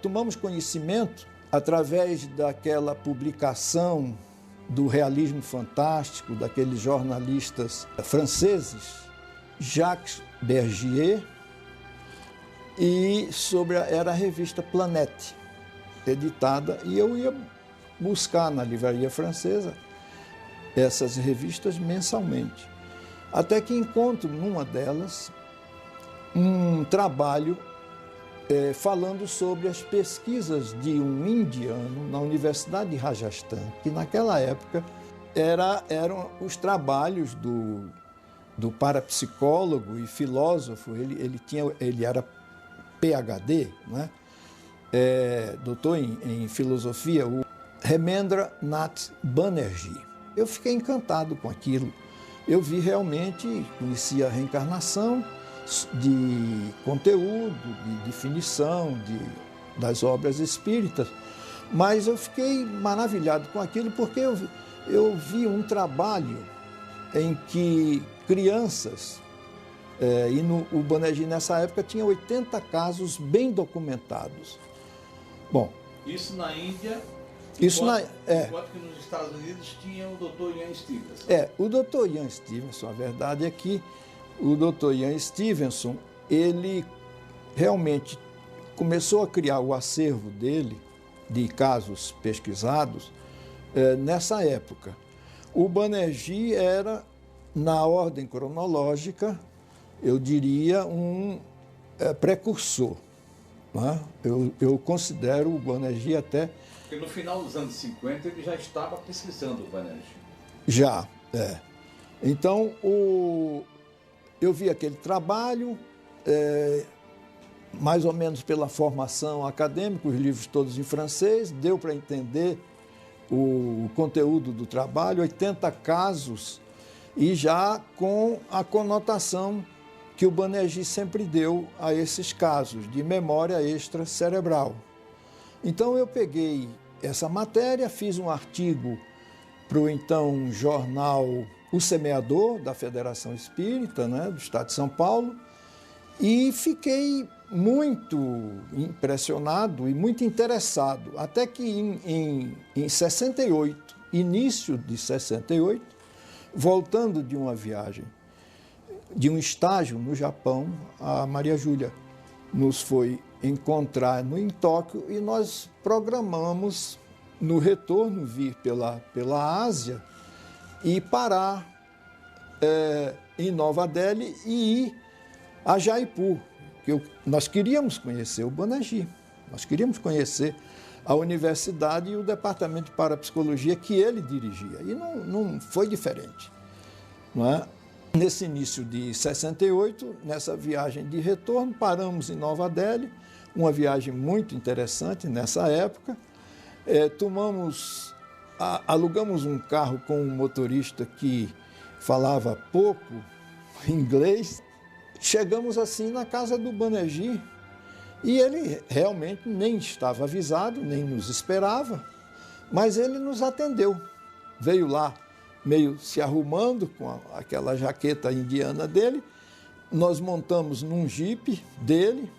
tomamos conhecimento através daquela publicação do realismo fantástico, daqueles jornalistas franceses, Jacques Bergier, e era a revista Planète, editada, e eu ia buscar na livraria francesa essas revistas mensalmente. Até que encontro numa delas um trabalho falando sobre as pesquisas de um indiano na Universidade de Rajasthan, que naquela época eram os trabalhos do parapsicólogo e filósofo. Ele era PhD, né? Doutor em filosofia, o Hemendra Nath Banerjee. Eu fiquei encantado com aquilo. Eu vi realmente, conhecia a reencarnação, de conteúdo, de definição das obras espíritas, mas eu fiquei maravilhado com aquilo porque eu vi um trabalho em que crianças, o Banerjee nessa época tinha 80 casos bem documentados. Bom, isso na Índia, enquanto que nos Estados Unidos tinha o Dr. Ian Stevenson. O Dr. Ian Stevenson, a verdade é que o Dr. Ian Stevenson, ele realmente começou a criar o acervo dele, de casos pesquisados, nessa época. O Banerjee era, na ordem cronológica, eu diria, um precursor. Né? Eu considero o Banerjee até... Porque no final dos anos 50 ele já estava pesquisando o Banerjee. Já, Então, eu vi aquele trabalho, mais ou menos pela formação acadêmica, os livros todos em francês, deu para entender o conteúdo do trabalho, 80 casos, e já com a conotação que o Banerjee sempre deu a esses casos, de memória extracerebral. Então eu peguei essa matéria, fiz um artigo para o então jornal O Semeador, da Federação Espírita, né, do Estado de São Paulo, e fiquei muito impressionado e muito interessado, até que em 68, início de 68, voltando de uma viagem, de um estágio no Japão, a Maria Júlia nos foi encontrar em Tóquio e nós programamos no retorno vir pela Ásia e parar em Nova Delhi e ir a Jaipur, que nós queríamos conhecer o Banerjee, nós queríamos conhecer a universidade e o departamento de parapsicologia que ele dirigia, e não foi diferente, não é? Nesse início de 68, nessa viagem de retorno, paramos em Nova Delhi, uma viagem muito interessante nessa época. Alugamos um carro com um motorista que falava pouco inglês. Chegamos assim na casa do Banerjee e ele realmente nem estava avisado, nem nos esperava, mas ele nos atendeu. Veio lá meio se arrumando com aquela jaqueta indiana dele. Nós montamos num jipe dele,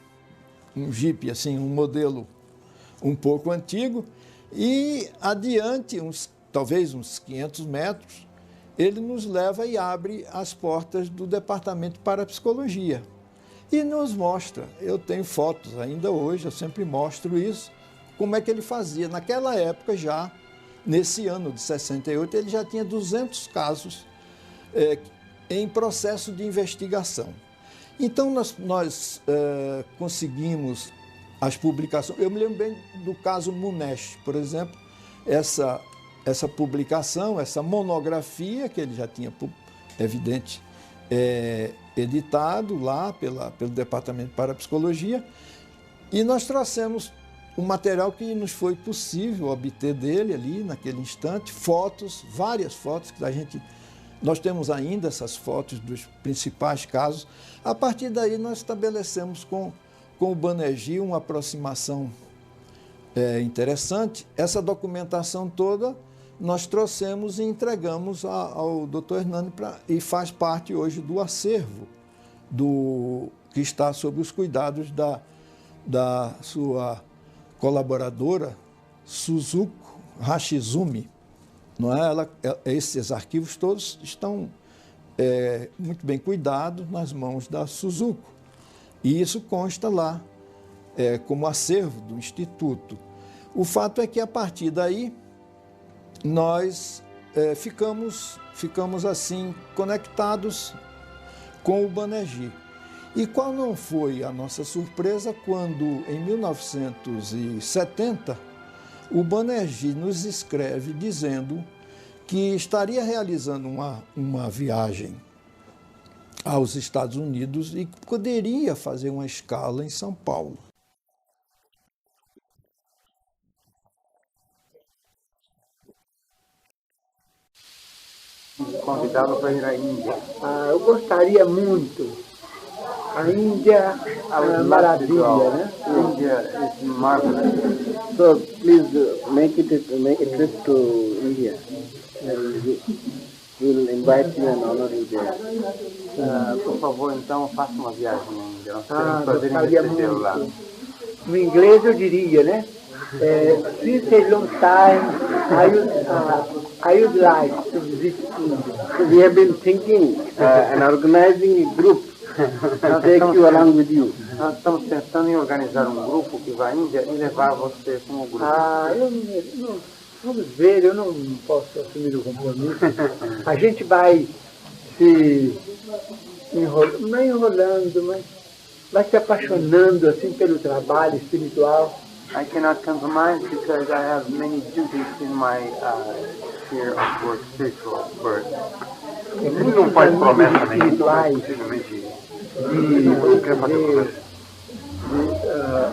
um jipe assim, um modelo um pouco antigo, e adiante, talvez uns 500 metros, ele nos leva e abre as portas do departamento de parapsicologia e nos mostra. Eu tenho fotos ainda hoje, eu sempre mostro isso, como é que ele fazia. Naquela época já, nesse ano de 68, ele já tinha 200 casos em processo de investigação. Então, nós conseguimos as publicações. Eu me lembro bem do caso Munesh, por exemplo, essa publicação, essa monografia que ele já tinha, evidente, editado lá pelo departamento de parapsicologia, e nós trouxemos um material que nos foi possível obter dele ali, naquele instante, fotos, várias fotos que nós temos ainda essas fotos dos principais casos. A partir daí nós estabelecemos com o Banerjee uma aproximação interessante. Essa documentação toda nós trouxemos e entregamos ao Dr. Hernani e faz parte hoje do acervo que está sob os cuidados da sua colaboradora, Suzuko Hashizume, não é? Esses arquivos todos estão muito bem cuidados nas mãos da Suzuko. E isso consta lá como acervo do Instituto. O fato é que, a partir daí, nós ficamos assim, conectados com o Banerjee. E qual não foi a nossa surpresa quando, em 1970, o Banerjee nos escreve dizendo que estaria realizando uma viagem aos Estados Unidos e poderia fazer uma escala em São Paulo. Convidado para ir à Índia. Eu gostaria muito. A Índia é maravilha, né? India is marvelous. So please make a trip to India. We will invite you and honor you there. Por favor, então, faça uma viagem à Índia. Nós Ah, teremos prazer em gostaria recebê-lo lá. muito. No inglês eu diria, né? Since a long time, I would like to visit India. We have been thinking and organizing a group to take you along with you. Nós estamos pensando em organizar um grupo que vai à Índia e levar você como grupo. Vamos ver, eu não posso assumir o compromisso. A gente vai se enrolando, não enrolando, mas vai se apaixonando assim pelo trabalho espiritual. I cannot compromise because I have many duties in my sphere of work, spiritual work. Ele não faz promessa nenhuma,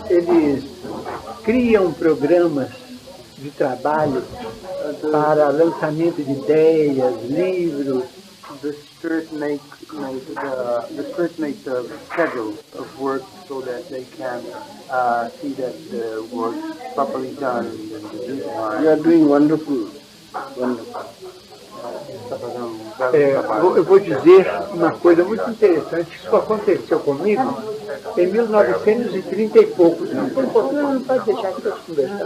eles criam programas de trabalho para lançamento de ideias, livros. The Spirit make the schedule of work so that they can see that the work is properly done in the due time. You are doing wonderful. Eu vou dizer uma coisa muito interessante. Isso aconteceu comigo em 1930 e poucos. Não pode deixar que eu conversar.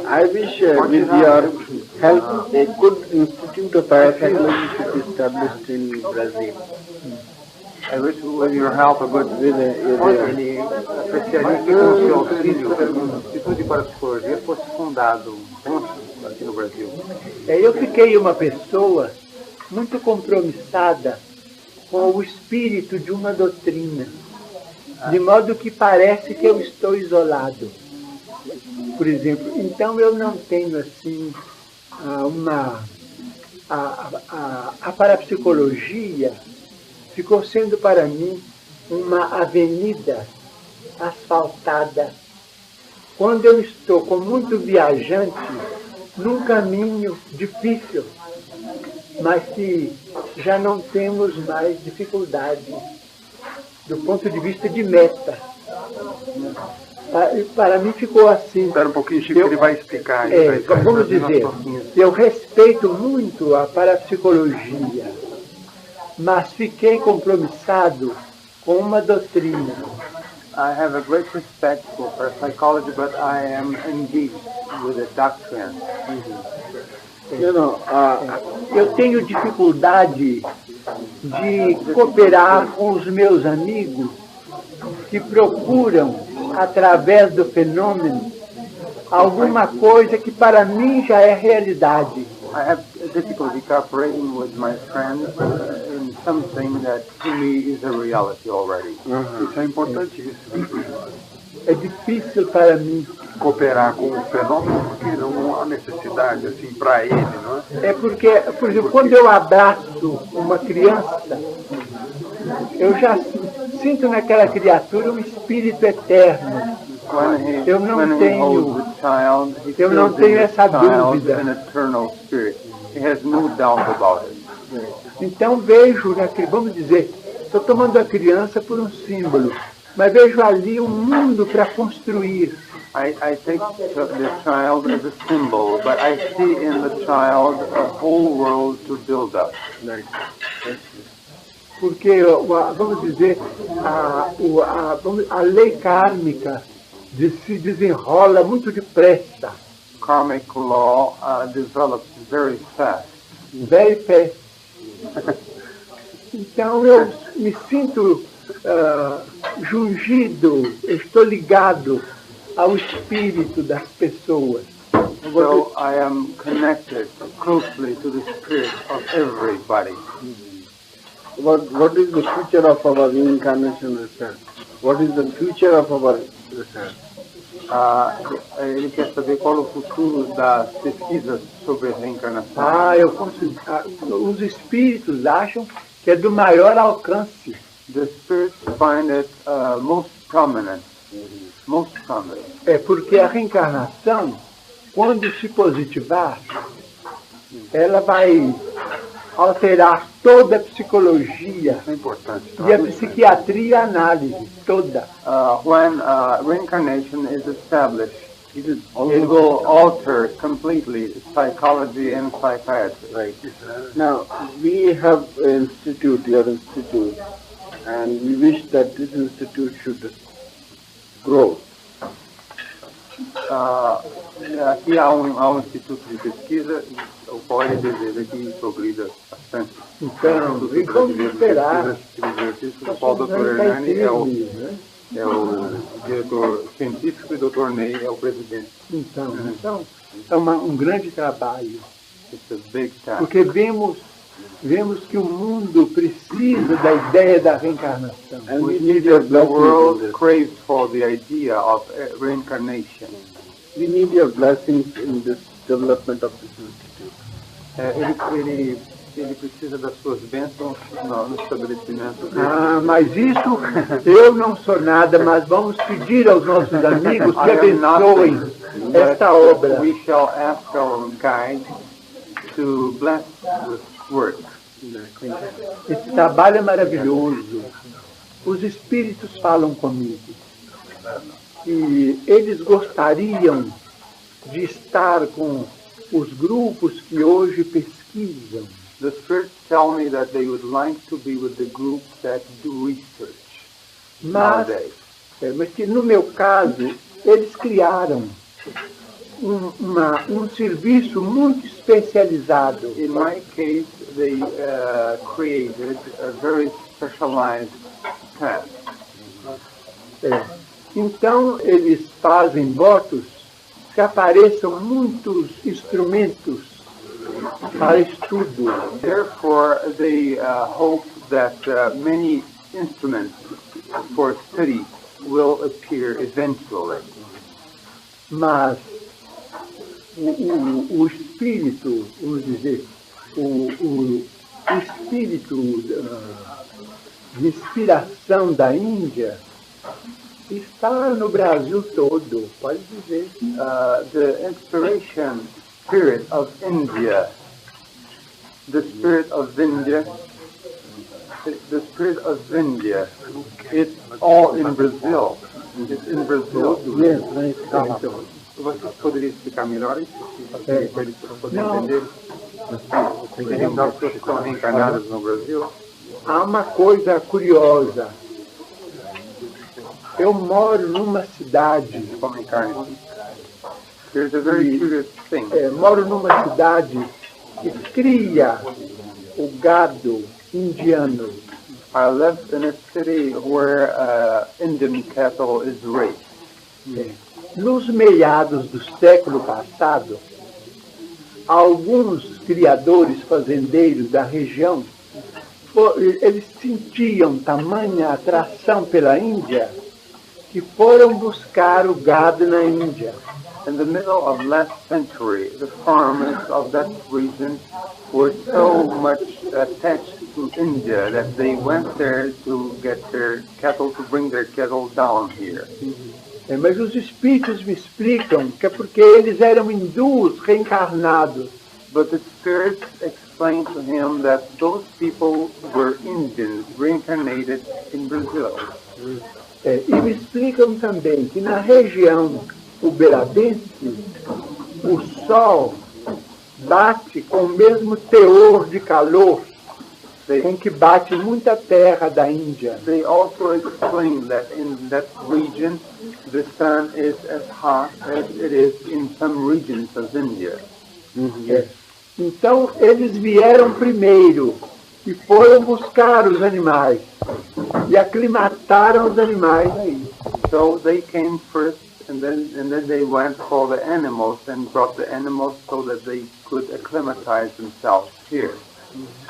I wish with your help a good institute of parapsicology should be established in Brazil. I wish with your help a good ele apreciaria que com o seu auxílio o Instituto de Parapsicologia fosse fundado aqui no Brasil. Eu fiquei uma pessoa muito compromissada com o espírito de uma doutrina, de modo que parece que eu estou isolado. Por exemplo, então eu não tenho assim a parapsicologia ficou sendo para mim uma avenida asfaltada. Quando eu estou com muito viajante num caminho difícil, mas que já não temos mais dificuldade do ponto de vista de meta. Para mim ficou assim. Espera um pouquinho, Chico, ele vai explicar. Vamos dizer, eu respeito muito a parapsicologia, mas fiquei compromissado com uma doutrina. I have a great respect for parapsychology, but I am engaged with a doctrine. Eu tenho dificuldade de cooperar com os meus amigos que procuram, através do fenômeno, alguma coisa que para mim já é realidade. I have difficulty cooperating with my friends in something that to me is a reality already. Isso é importantíssimo. É difícil para mim cooperar com o fenômeno porque não há necessidade assim para ele, não é? É porque, por exemplo, quando eu abraço uma criança, eu já sinto naquela criatura um espírito eterno. Eu não tenho essa dúvida. Então vejo, vamos dizer, estou tomando a criança por um símbolo, mas vejo ali um mundo para construir. I take the child as a symbol, but I see in the child a whole world to build up. Porque, vamos dizer, a lei kármica se desenrola muito depressa. Karmic law develops very fast. Very fast. Então eu me sinto jungido, estou ligado ao espírito das pessoas. So I am connected closely to the spirit of everybody. What is the future of our reincarnation research? What is the future of our research? Ele quer saber qual é o futuro das pesquisas sobre a reencarnação. Os espíritos acham que é do maior alcance. The spirits find it most prominent. Most prominent. É porque a reencarnação, quando se positivar, ela vai alterar toda a psicologia É importante. e a psiquiatria e a análise toda. When reincarnation is established, it will alter completely psychology and psychiatry. Right. Now, we have an institute, your institute, and we wish that this institute should grow. Aqui há um instituto de pesquisa, o qual ele deseja que progrida bastante. Então, e vamos esperar. O qual o Dr. Hernani é o diretor científico e o Dr. Ney é o presidente. Então é um grande trabalho. It's a big task. Porque vemos que o mundo precisa da ideia da reencarnação. And we need your The blessing in world this. craves for the idea of reincarnation. We need your blessings in this development of this institute. Ele precisa das suas bênçãos no estabelecimento dele. Mas isso, eu não sou nada, mas vamos pedir aos nossos amigos que abençoem esta obra. We shall ask our guide to bless this work. Esse trabalho é maravilhoso. Os espíritos falam comigo. E eles gostariam de estar com os grupos que hoje pesquisam. The spirits tell me that they would like to be with the group that do research nowadays. Mas que no meu caso, eles criaram um serviço muito especializado. In my case, they created a very specialized task. Então, eles fazem votos que apareçam muitos instrumentos para estudo. Therefore, they hope that many instruments for study will appear eventually. Mas o espírito, vamos dizer, o espírito de inspiração da Índia está no Brasil todo, pode dizer. The inspiration spirit of India, the spirit of India, it's all in Brazil. It's in Brazil. Você poderia explicar melhor isso? Para eles poderem entender? Tem pessoas que estão reencarnadas no Brasil? Há uma coisa curiosa. Eu moro numa cidade. Comem carne. There's a very curious thing. Moro numa cidade que cria o gado indiano. I live in a city where Indian cattle is raised. Nos meados do século passado, alguns criadores fazendeiros da região, eles sentiam tamanha atração pela Índia que foram buscar o gado na Índia. In the middle of last century, the farmers of that region were so much attached to India that they went there to get their cattle, to bring their cattle down here. Mas os espíritos me explicam que é porque eles eram hindus reencarnados. But the spirits explained to him that those people were Indians reincarnated in Brazil. E me explicam também que na região uberabense, o sol bate com o mesmo teor de calor com que bate muita terra da Índia. They also explain that in that region the sun is as hot as it is in some regions of India. Então, eles vieram primeiro e foram buscar os animais e aclimataram os animais aí. So they came first, and then they went for the animals and brought the animals so that they could acclimatize themselves here.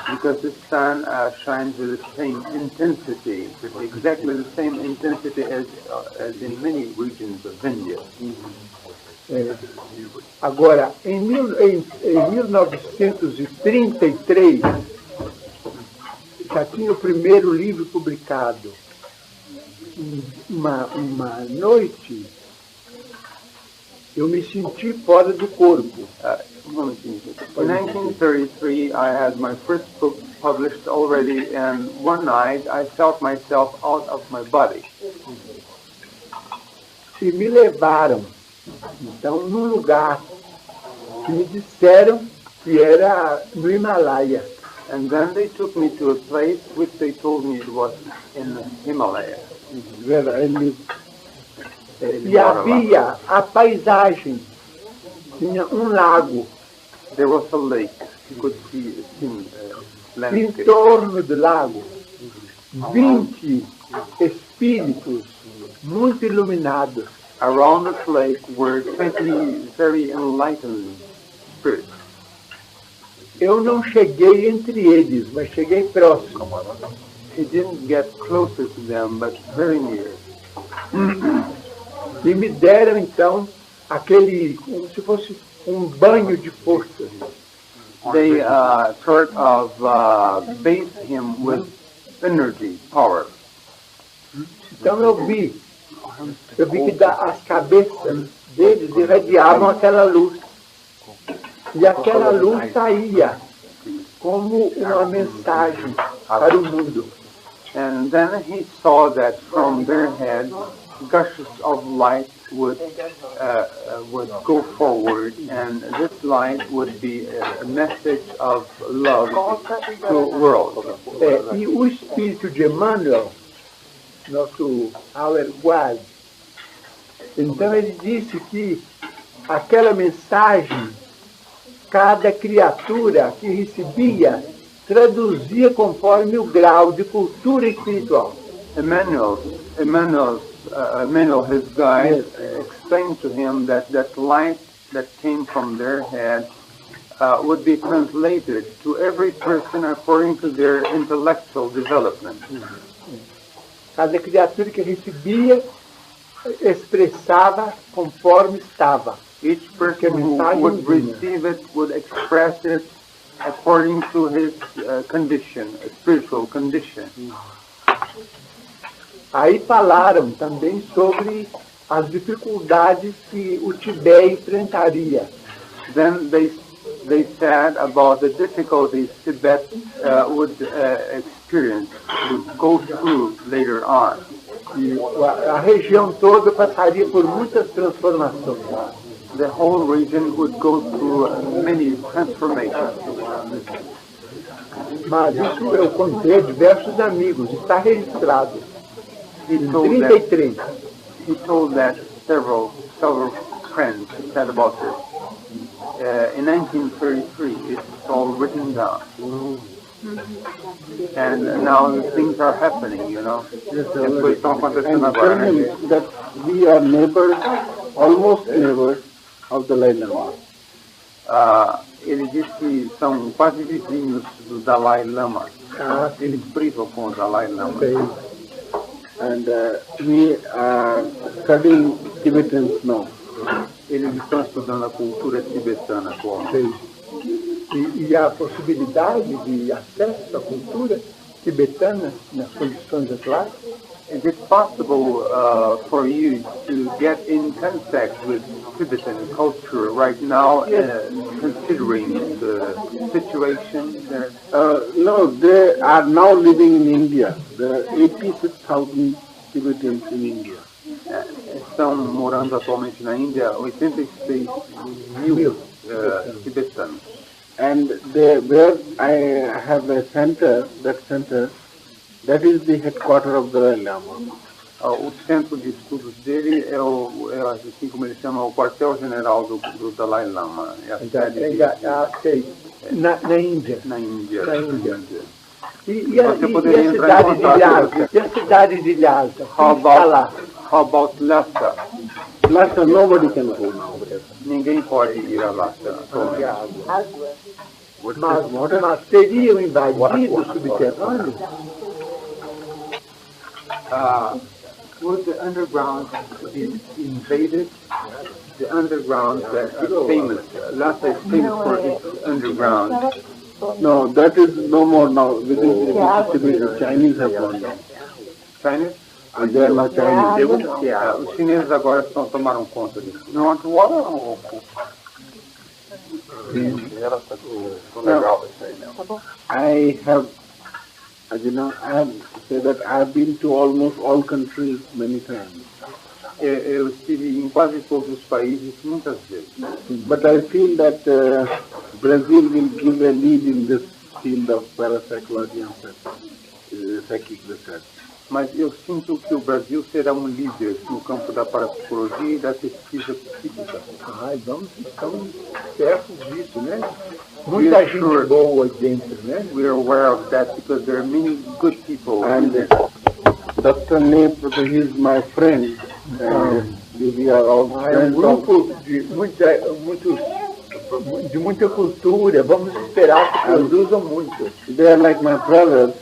Because the sun shines with the same intensity, exactly the same intensity as in many regions of India. Agora, em 1933, já tinha o primeiro livro publicado. Uma noite, eu me senti fora do corpo. In 1933, I had my first book published already, and one night I felt myself out of my body. E me levaram, então, num lugar que me disseram que era no Himalaia. And then they took me to a place which they told me it was in the Himalaya. E havia a paisagem, tinha lago. There was a lake. You could see landscape. Em torno do lago, 20 espíritos muito iluminados. Around this lake were 20 very enlightened spirits. Eu não cheguei entre eles, mas cheguei próximo. He didn't get closer to them, but very near. E me deram, então, aquele, como se fosse banho de força. They sort of bathed him with energy, power. Então eu vi que as cabeças deles irradiavam aquela luz. E aquela luz saía como uma mensagem para o mundo. And then he saw that from their heads, gushes of light would go forward, and this light would be a message of love to the world. E o espírito de Emmanuel, nosso Hourglass, então ele disse que aquela mensagem, cada criatura que recebia, traduzia conforme o grau de cultura espiritual. Emmanuel, his guide, explained to him that light that came from their head would be translated to every person according to their intellectual development. Cada criatura que recebia expressava conforme estava. Each person who would receive it would express it according to his condition, a spiritual condition. Aí falaram também sobre as dificuldades que o Tibete enfrentaria. Then they said about the difficulties Tibet would experience, would go through later on. E a região toda passaria por muitas transformações. The whole region would go through many transformations. Mas isso eu contei a diversos amigos, está registrado. He told that several friends said about this. In 1933, it's all written down. And now things are happening, you know. And finally, that we are neighbors, almost neighbors of the Dalai Lama. Ele diz que são quase vizinhos do Dalai Lama. Eles brincam com o Dalai Lama. And we are studying Tibetans now. Eles estão estudando a cultura tibetana atualmente. E a possibilidade de acesso à cultura tibetana nas condições atuais? Is it possible for you to get in contact with Tibetan culture right now, considering the situation there? No, they are now living in India. There are 86,000 Tibetans in India. Estão morando atualmente na Índia 86 mil tibetanos. And there, where I have a center, that is the headquarters of the Dalai Lama. O centro de estudos dele é assim como ele chama, o quartel-general do Dalai Lama. É a sede na Índia. Na Índia. E a cidade de Lhasa? How about Lhasa? Lhasa, nobody can go now. Ninguém pode ir a Lhasa. Mas teriam invadido o subterrâneo? Would the underground be invaded? The underground that is famous. Lhasa is famous for its underground. No, that is no more now. The Chinese have gone down. Chinese? They are not Chinese. Os chineses agora tomaram conta disso. Não, agora ou... I have, I have said that I have been to almost all countries many times. Eu estive em quase todos os países muitas vezes. But I feel that Brazil will give a lead in this field of parapsicology and psychic research. Mas eu sinto que o Brasil será um líder no campo da parapsicologia e da pesquisa psíquica. Estamos certos disso, né? Muita gente boa dentro, né? We are aware of that because there are many good people. And Dr. Ney Prieto is my friend. We are all friends. Grupo de muita cultura. Vamos esperar que produzam muito. They are like my brothers.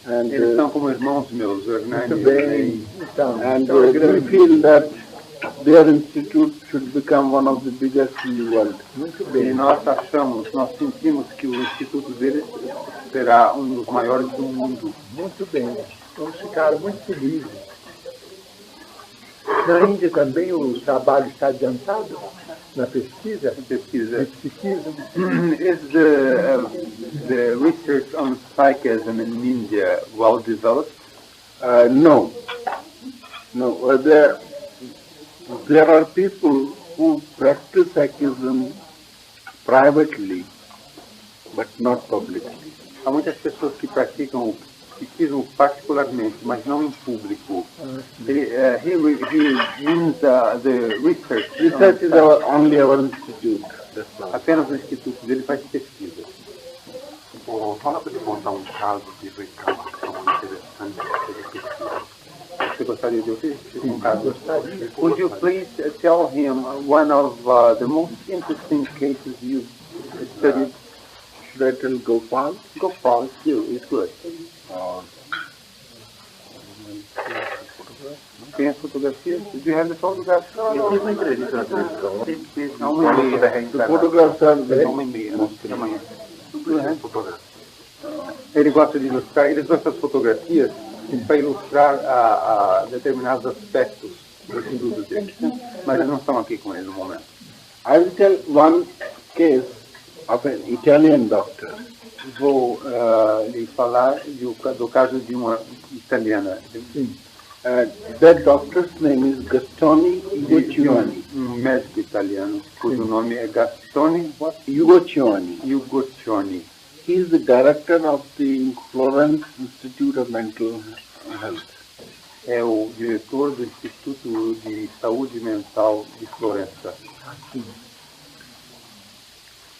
And, eles são como irmãos meus, muito bem. And we feel that their institute should become one of the biggest in the world. Muito bem. E nós sentimos que o instituto deles será um dos maiores do mundo. Muito bem. Vamos ficar muito felizes. Na Índia também o trabalho está adiantado na pesquisa? Is the research on psychism in India well developed? No. There are people who practice psychism privately, but not publicly. Há muitas pessoas que praticam o psiquismo particularmente, mas não em público. He means the research. Research is only our institute. Apenas o instituto dele faz pesquisa. Fala para ele contar um caso de reencarnação interessante. Você gostaria de ouvir um caso? Would you please tell him one of the most interesting cases you studied? Should I tell Gopal? Gopal, it's good. Tem as fotografias? Do you have the photographs? Eu fiz uma entrevista na televisão. The photographs are uma e meia, amanhã. Ele gosta de ilustrar, eles gostam das fotografias para ilustrar a determinados aspectos do estudo dele. Mas eles não estão aqui com ele no momento. I will tell one case of an Italian doctor. Vou lhe falar do caso de uma italiana. That doctor's name is Gastone Ugoccioni. Médico italiano, cujo nome é Gastone Ugoccioni. He is the director of the Florence Institute of Mental Health. É o diretor do Instituto de Saúde Mental de Florença.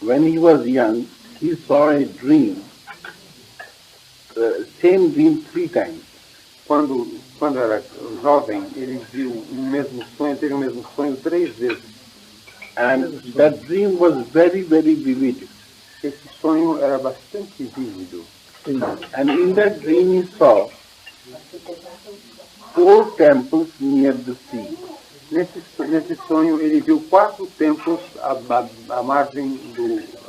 When he was young, he saw a dream, same dream 3 times. Quando era jovem, ele viu teve o mesmo sonho 3 vezes. And that dream was very, very vivid. Esse sonho era bastante vívido. And in that dream he saw 4 temples near the sea. Nesse sonho ele viu 4 templos à margem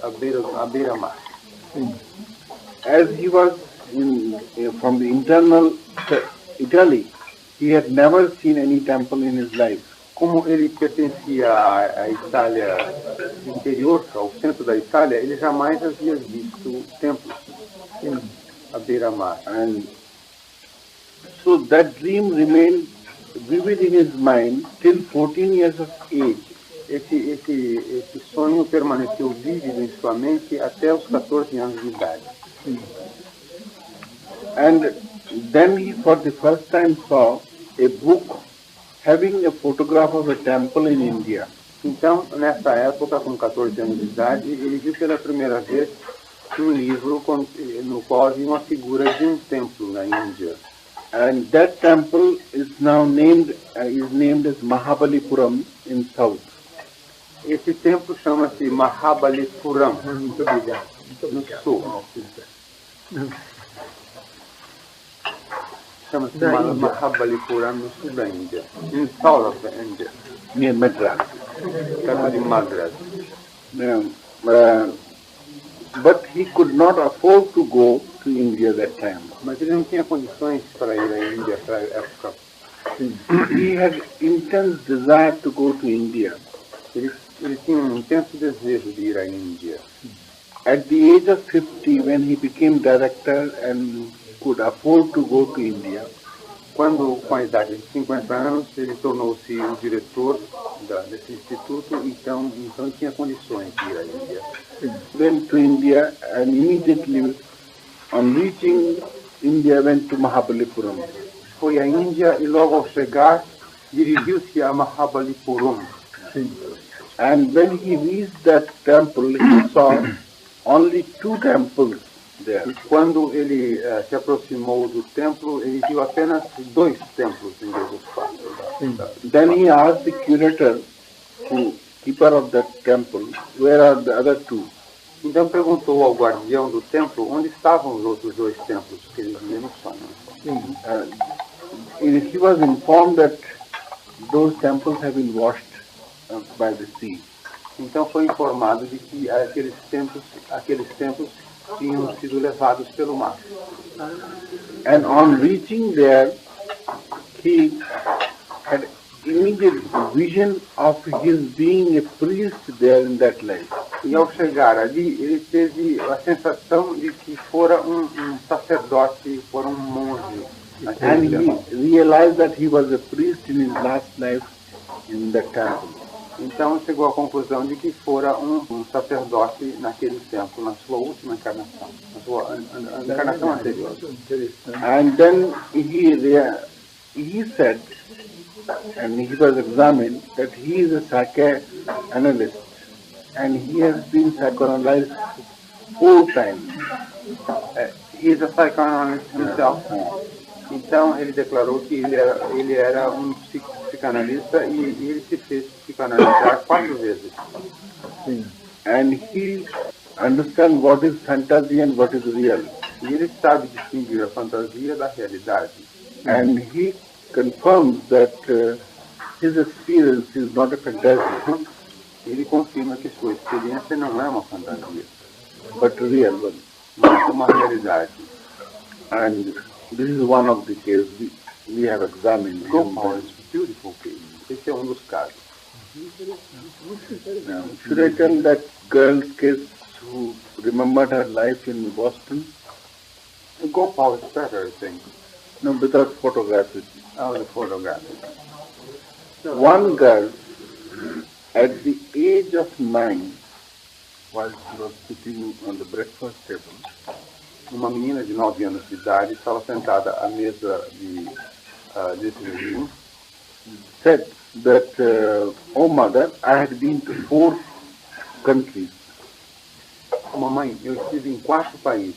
à beira-mar. As he was from the internal Italy, he had never seen any temple in his life. Como ele pertencia à Itália interior, ao centro da Itália, ele jamais havia visto templos à beira-mar. And so that dream remained vivid in his mind till 14 years of age. Esse sonho permaneceu vívido em sua mente até os 14 anos de idade. And then he for the first time saw a book having a photograph of a temple in India. Então, nessa época, com 14 anos de idade, ele viu pela primeira vez um livro no qual havia uma figura de um templo na Índia. And that temple is now named as Mahabalipuram in south. Esse templo chama-se Mahabalipuram, Muito obrigado. no sul. Chama-se Mahabalipuram, no sul da Índia. In south of the India. Near Madras. Perto de Madras. But he could not afford to go to India that time. Mas ele não tinha condições para ir à Índia para a época. He had intense desire to go to India. Ele tinha um intenso desejo de ir à Índia. At the age of 50, when he became director and could afford to go to India, Quando, com a idade de 50 anos, ele tornou-se o diretor desse instituto, então ele tinha condições de ir à Índia. went to India and immediately on reaching India went to Mahabalipuram. Foi à Índia e logo ao chegar, dirigiu-se a Mahabalipuram. And when he reached that temple, he saw only 2 temples there. E quando ele se aproximou do templo, ele viu apenas 2 templos em vez dos 4. Then he asked the curator, the keeper of that temple, where are the other 2? Então perguntou ao guardião do templo onde estavam os outros 2 templos que ele via no sonho. He was informed that those temples have been washed by the sea. Então foi informado de que aqueles templos tinham sido levados pelo mar. And on reaching there, he had immediate vision of his being a priest there in that life. E ao chegar ali, ele teve a sensação de que fora um sacerdote, fora um monge. And he realized that he was a priest in his last life in the temple. Então chegou à conclusão de que fora um sacerdote naquele templo, na sua última encarnação, na sua encarnação anterior. And then he said, and he was examined, that he is a psychoanalyst, and he has been psychoanalyzed 4 times. He is a psychoanalyst himself. Então ele declarou que ele era um psicanalista e ele se fez psicanalizar 4 vezes. And he understands what is fantasy and what is real. E ele sabe distinguir a fantasia da realidade. And he confirms that his experience is not a fantasy. Ele confirma que sua experiência não é uma fantasia, but real one. mas uma realidade. And this is one of the cases we have examined. Gopal is a beautiful case. Esse é dos casos. Now, should I tell that girl's case who remembered her life in Boston? Gopal is better, I think. No, without photography. The photography. One girl, at the age of 9, while she was sitting on the breakfast table, Uma menina de 9 anos de idade estava sentada à mesa desse vizinho, said that, oh mother, I had been to 4 countries. Mamãe, eu estive em 4 países.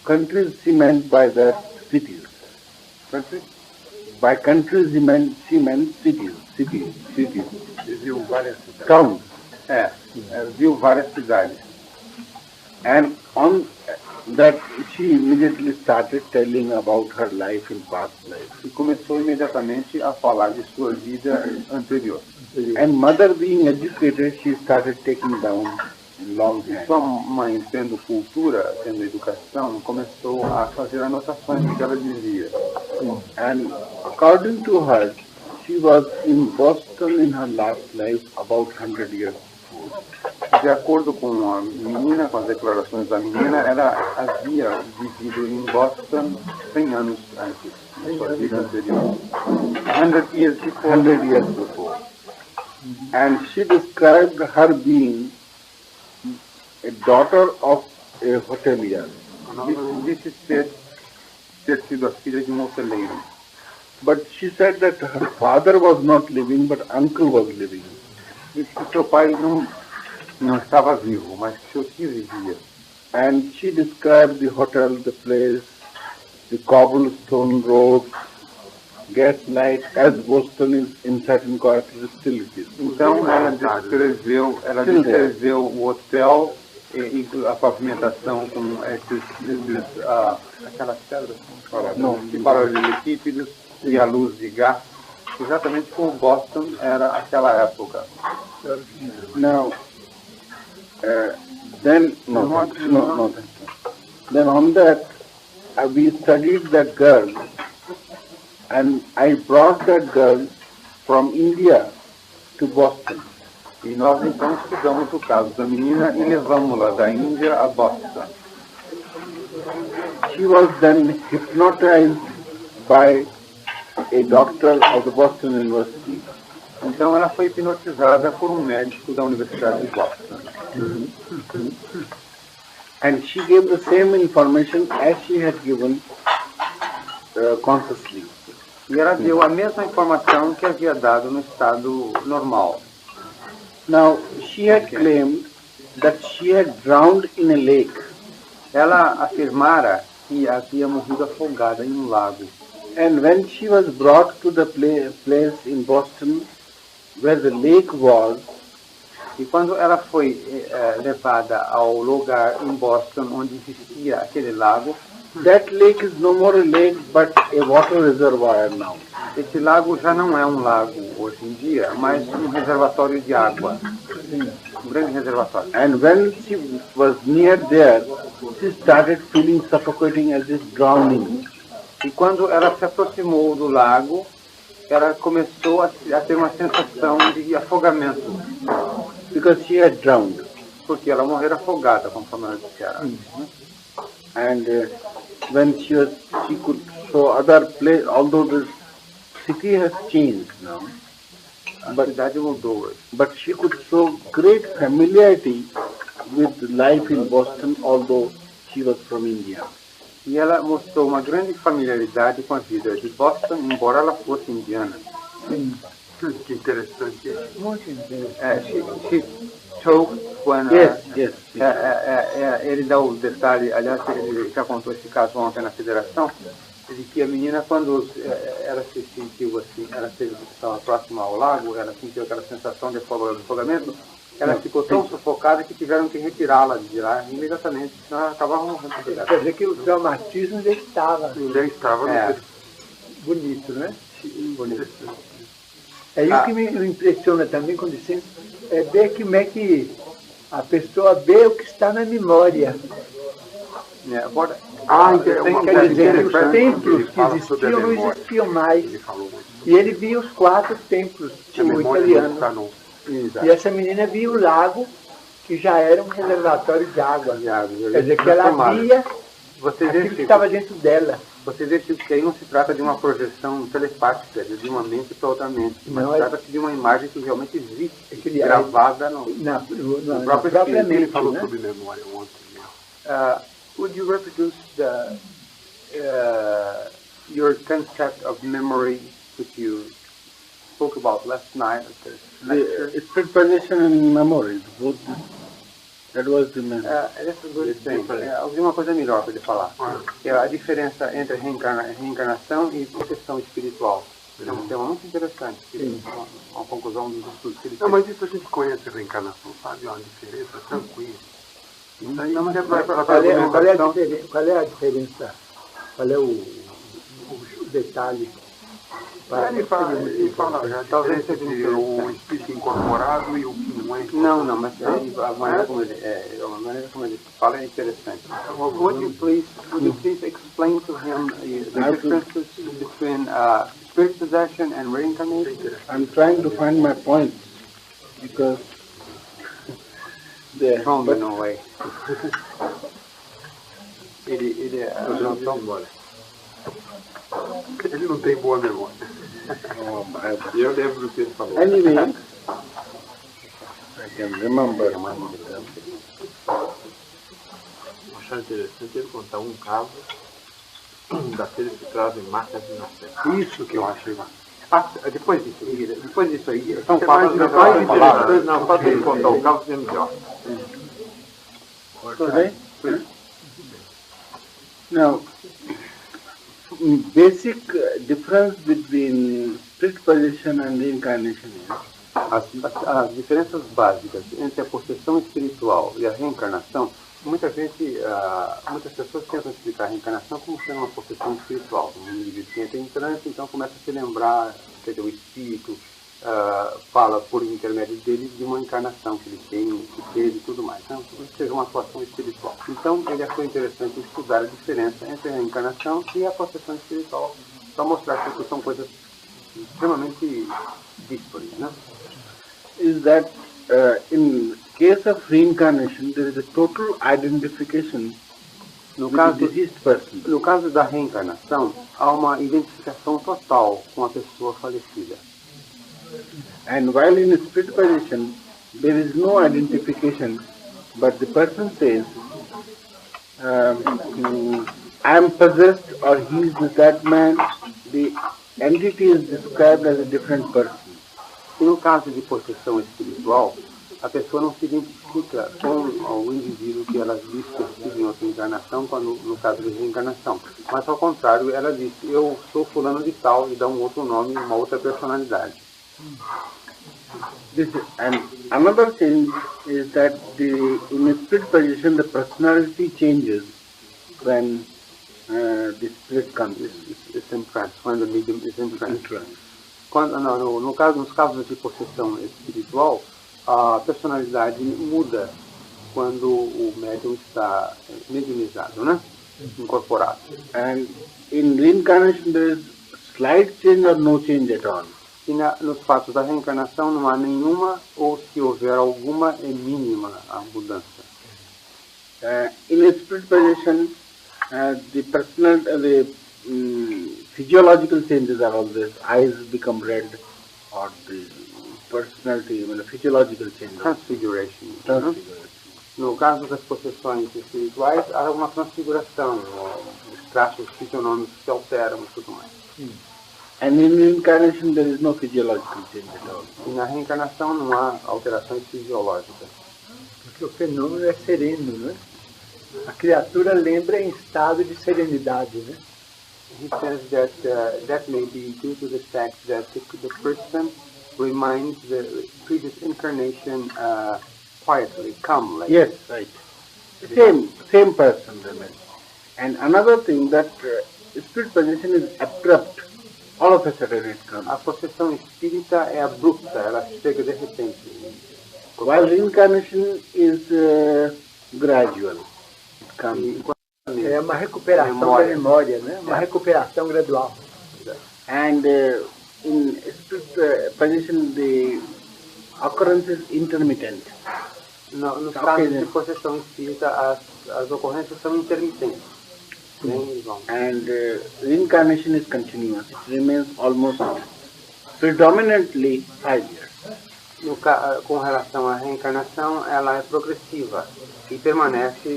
Countries she meant by that cities. Countries? By countries she meant cities. Viu várias cidades. Towns. Viu várias cidades. And on that she immediately started telling about her life in past life. E começou imediatamente a falar de sua vida anterior. And mother being educated, she started taking down in longhand. Sua mãe, tendo cultura, tendo educação, começou a fazer anotações do que ela dizia. And according to her, she was in Boston in her last life about 100 years before. De acordo com a menina, com as declarações da menina, ela havia vivido em Boston 100 anos antes, na sua vida anterior. 100 years before. 100 years before. and she described her being a daughter of a hotelier. Disse ter sido a filha de hoteleiro. But she said that her father was not living, but uncle was living. Disse que seu pai não estava vivo, mas que seu tio vivia. And she described the hotel, the place, the cobblestone road, gaslight, as Boston is in certain quarters still it is. Então ela descreveu o hotel e a pavimentação com aquelas pedras de paralelepípedos e a luz de gás, exatamente como Boston era aquela época. Now, then on that, we studied that girl, and I brought that girl from India to Boston. E nós então estudamos o caso da menina e levamos-la da Índia a Boston. She was then hypnotized by a doctor of the Boston University. Então ela foi hipnotizada por um médico da Universidade de Boston. And she gave the same information as she had given consciously. E ela deu a mesma informação que havia dado no estado normal. Now, she had claimed that she had drowned in a lake. Ela afirmara que havia morrido afogada em um lago. And when she was brought to the place in Boston where the lake was, e quando ela foi levada ao lugar em Boston onde existia aquele lago, that lake is no more a lake but a water reservoir now. Esse lago já não é um lago hoje em dia, mas um reservatório de água. Um grande reservatório. And when she was near there, she started feeling suffocating as if drowning. E quando ela se aproximou do lago, ela começou a ter uma sensação de afogamento. Because she had drowned. Porque ela morreu afogada, conforme ela disse. And when she could show other place, although the city has changed now, but she could show great familiarity with life in Boston, although she was from India. E ela mostrou uma grande familiaridade com a vida de Boston, embora ela fosse indiana. Que interessante. Muito interessante. She told when... ele dá o detalhe, aliás, ele já contou esse caso ontem na federação, de que a menina, quando ela se sentiu assim, ela estava próxima ao lago, ela sentiu aquela sensação de afogamento, ela ficou tão sufocada que tiveram que retirá-la de lá imediatamente, senão ela acabava morrendo. Quer dizer que o traumatismo ainda estava. Bonito, né? Bonito. O que me impressiona também, com licença, é ver como é que a pessoa vê o que está na memória. Quer dizer, os templos que existiam não existiam mais. E ele via os 4 templos, o italiano. E essa menina via o lago, que já era um reservatório de água. Quer dizer que ela via aquilo que estava dentro dela. Você vê que aí não se trata de uma projeção telepática, de uma mente para outra mente, mas trata-se de uma imagem que realmente existe, gravada na própria mente. Ele falou sobre memória ontem. Would you reproduce your concept of memory which you spoke about last night? It's preposition and memory. That was the main. That's a good thing. Havia uma coisa melhor para ele falar. É a diferença entre reencarnação e proteção espiritual. É um tema muito interessante. Uma conclusão dos estudos que ele fez. Não, mas isso a gente conhece a reencarnação, sabe? É uma diferença tranquila. Não, mas qual é a diferença? Qual é o detalhe? Ele fala, talvez seja o espírito incorporado e o que não é. Não, mas a maneira como ele fala é interessante. Would you please explain to him the differences between spirit possession and reincarnation? I'm trying to find my point because But no way. Ele não tem boa memória. Eu lembro do que ele falou. Anyway, I can remember. Eu achava interessante ele contar um caso daqueles que trazem marcas de nascença. Isso que eu achei. Depois disso aí, São fatos mais interessantes. não, pode ele contar o caso é melhor. Okay? Now, basic difference between split position and reincarnation is As diferenças básicas entre a possessão espiritual e a reencarnação, muitas pessoas tentam explicar a reencarnação como sendo uma possessão espiritual. Um indivíduo que entra em transe, então começa a se lembrar, quer dizer, o espírito fala por intermédio dele de uma encarnação que ele tem, que teve e tudo mais. Então, isso seja uma atuação espiritual. Então, ele achou interessante estudar a diferença entre a reencarnação e a possessão espiritual, para mostrar que são coisas extremamente díspares, né? is that in case of reincarnation, there is a total identification No with caso, the deceased person. no caso da reencarnação, há uma identificação total com a pessoa falecida. And while in a split position, there is no identification, but the person says, I am possessed or he is that man. The entity is described as a different person. E no caso de possessão espiritual, a pessoa não se identifica com o indivíduo que ela disse ter sido em outra encarnação, quando, no caso de reencarnação. Mas, ao contrário, ela disse, eu sou fulano de tal, e dá um outro nome, uma outra personalidade. And another change is that in a split position, the personality changes when the split comes. It's in trance, when the medium is in trance. Trance. Nos casos de possessão espiritual, a personalidade muda quando o médium está mediumizado, né? Incorporado. And in reincarnation, there is slight change or no change at all. E nos fatos da reencarnação não há nenhuma, ou se houver alguma, é mínima a mudança. In a split position, the physiological changes are always, eyes become red, or the personality, physiological changes. Transfiguration. Transfiguration. No caso das possessões espirituais, há uma transfiguração, os traços fisionômicos se alteram e tudo mais. And in reincarnation, there is no physiological change at all. E na reencarnação não há alterações fisiológicas. Porque o fenômeno é sereno, né? A criatura lembra em estado de serenidade, né? He says that that may be due to the fact that the person reminds the previous incarnation quietly, calmly. Yes, right. Same person remains. And another thing, that split position is abrupt. All of a sudden it comes. A possessão espírita é abrupta, ela chega de repente. While reincarnation is gradual. It comes. É uma recuperação da memória, né? Uma recuperação gradual. And in split position, the occurrence is intermittent. Nos casos de possessão espírita, as ocorrências são intermitentes. And reincarnation is continuous. It remains almost predominantly 5 years. Com relação à reencarnação, ela é progressiva e permanece,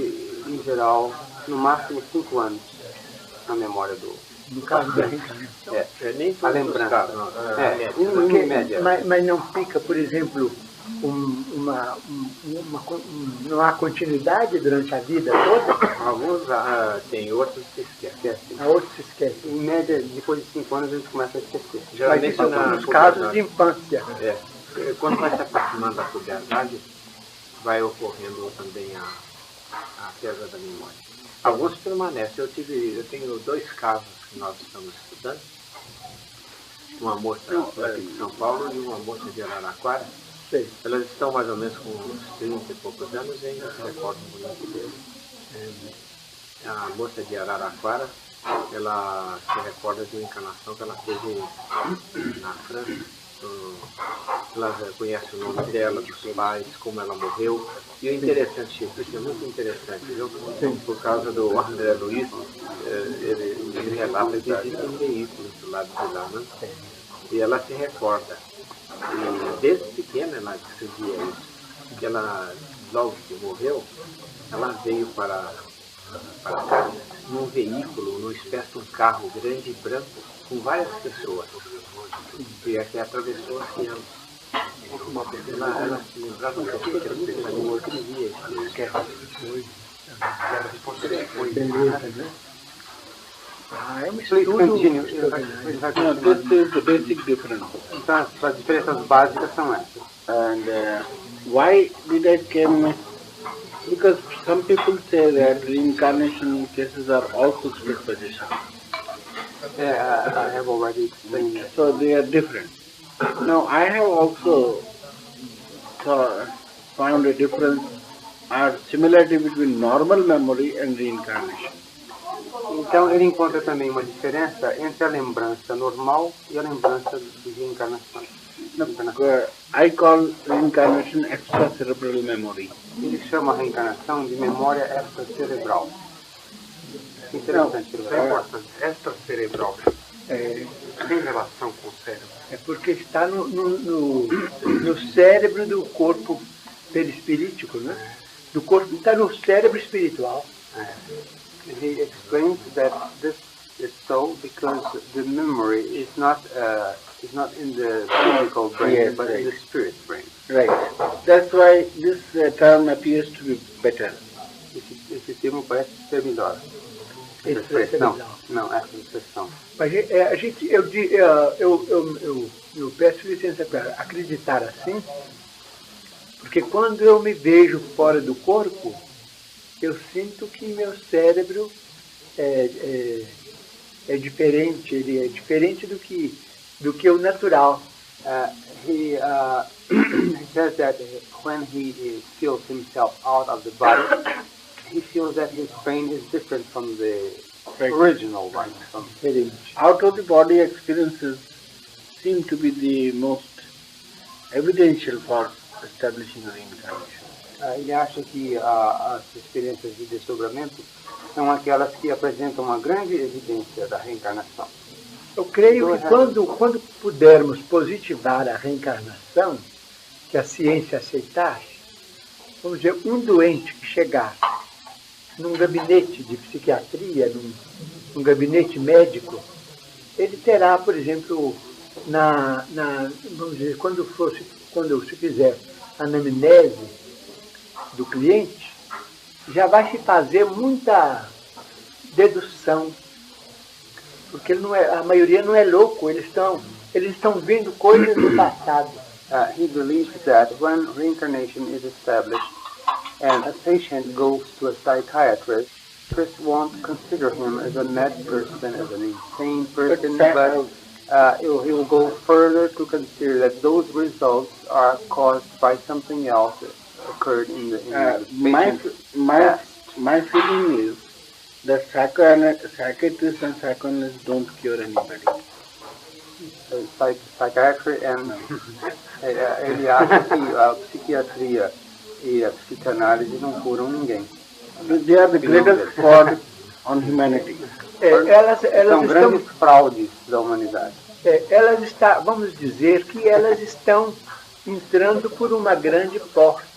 em geral, no máximo 5 anos na memória do... No caso da reencarnação. Nem a lembrança. Porque, Em média. mas não fica, por exemplo, não há continuidade durante a vida toda? Alguns tem, outros se esquecem. Outros se esquecem. Em média, depois de 5 anos, a gente começa a esquecer. Geralmente nos casos de infância. Quando vai se aproximando da puberdade, vai ocorrendo também a perda da memória. Alguns permanecem. Eu tenho 2 casos que nós estamos estudando. Uma moça aqui de São Paulo e uma moça de Araraquara. Elas estão mais ou menos com uns 30 e poucos anos e ainda se recordam muito dele. A moça de Araraquara, ela se recorda de uma encarnação que ela teve na França. Ela conhece o nome dela, dos pais, como ela morreu. E o interessante, Chico, isso é muito interessante, viu? Por causa do André Luiz, ele relata que existe um veículo do lado de lá, né? E ela se recorda. E desde pequena ela escrevia isso. que ela, logo que morreu, ela veio para cá num veículo, numa espécie de um carro grande e branco, com várias pessoas. E até atravessou o oceano. Ela se lembrava que era muito boa, escrevia É um Please estudo. continue. This is the basic difference. Então, as diferenças básicas são essas. And why did I came? Because some people say that reincarnation cases are also split position. I have already explained that. So they are different. Now I have also found a difference or similarity between normal memory and reincarnation. Então, ele encontra também uma diferença entre a lembrança normal e a lembrança de reencarnação. I call reincarnation extracerebral memory. Ele chama a reencarnação de memória extracerebral. Interessante. extracerebral. Tem relação com o cérebro? É porque está no cérebro do corpo perispirítico, né? Do corpo, está no cérebro espiritual. He explains that this is so because the memory is not in the physical brain, Yes, but in right. the spirit brain. Right. That's why this term appears to be better. Esse termo parece ser melhor. Essa Extracerebral. expressão. Não, essa expressão. Mas eu peço licença para acreditar assim, porque quando eu me vejo fora do corpo, eu sinto que meu cérebro é diferente, ele é diferente do que o natural. He says that when he feels himself out of the body, he feels that his brain is different from the original one. Out of the body experiences seem to be the most evidential for establishing reincarnation. Ele acha que as experiências de desdobramento são aquelas que apresentam uma grande evidência da reencarnação. Eu creio que quando pudermos positivar a reencarnação, que a ciência aceitasse, vamos dizer, um doente que chegar num gabinete de psiquiatria, num gabinete médico, ele terá, por exemplo, vamos dizer, quando se fizer a anamnese do cliente, já vai se fazer muita dedução, porque a maioria não é louco, eles estão vendo coisas do passado. He believes that when reincarnation is established and a patient goes to a psychiatrist, first won't consider him as a mad person, as an insane person, but he will go further to consider that those results are caused by something else that occurred in the my feeling is that psychiatrists and psychoanalysts don't cure anybody. Psychiatry and ele acha que a psiquiatria e a psicanálise não curam ninguém. They are the greatest fraud on humanity. Elas São grandes fraudes da humanidade. Vamos dizer que elas estão entrando por uma grande porta.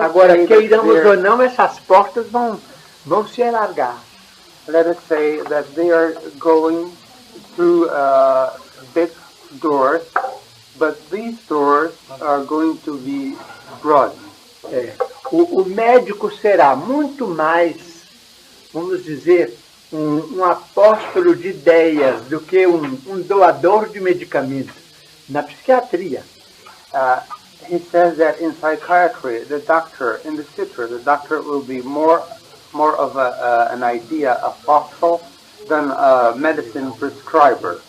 Agora, queiramos ou não, essas portas vão se alargar. Let us say that they are going through big doors, but these doors are going to be broad. O médico será muito mais, vamos dizer, um apóstolo de ideias do que um doador de medicamentos. Na psiquiatria. He says that in psychiatry, the doctor will be more of an idea apostle than a medicine prescriber.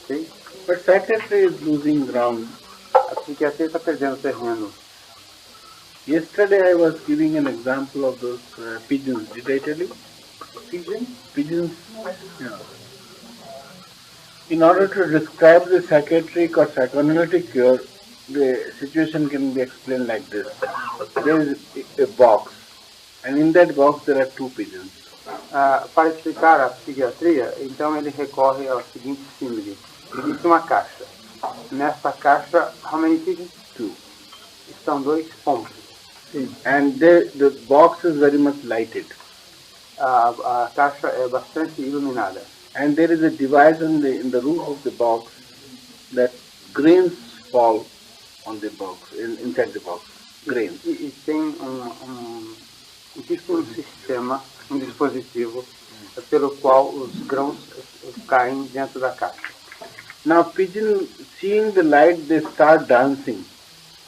Okay? But psychiatry is losing ground. A psiquiatria está perdendo terreno. Yesterday I was giving an example of those pigeons. Did I tell you? Pigeons. Yeah. In order to describe the psychiatric or psychoanalytic cure, the situation can be explained like this. There is a box, and in that box there are two pigeons. Para explicar a psiquiatria, então ele recorre ao seguinte símile. Existe uma caixa. Nessa caixa, how many pigeons? Two. estão dois pombos. And the box is very much lighted. A caixa é bastante iluminada. And there is a device in the roof of the box that grains fall on the box, inside the box. Grains. E tem existe um sistema, um dispositivo pelo qual os grãos caem dentro da caixa. Now pigeon, seeing the light, they start dancing.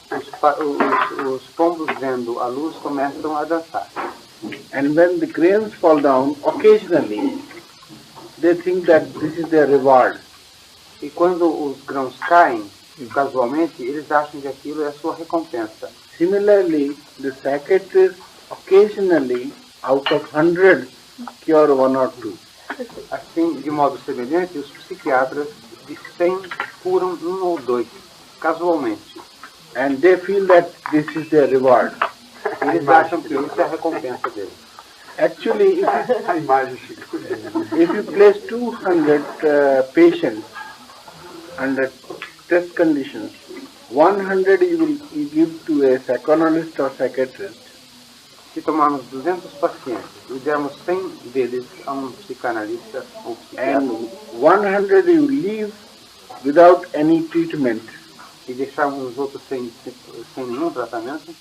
Os pombos vendo a luz começam a dançar. And when the grains fall down, occasionally they think that this is their reward. E quando os grãos caem, casualmente, eles acham que aquilo é a sua recompensa. Similarly, the psychiatrists occasionally, out of 100, cure 1 or 2. Assim, de modo semelhante, os psiquiatras de 100 curam 1 ou 2, casualmente. And they feel that this is their reward. Eles acham que isso é a recompensa deles. Actually, if you place 200 patients under test conditions, 100 you will give to a psychoanalyst or psychiatrist. Se tomarmos 200 pacientes e dermos 100 deles a um psicanalista ou psiquiatra, And 100 you leave without any treatment, e deixarmos os outros sem nenhum tratamento,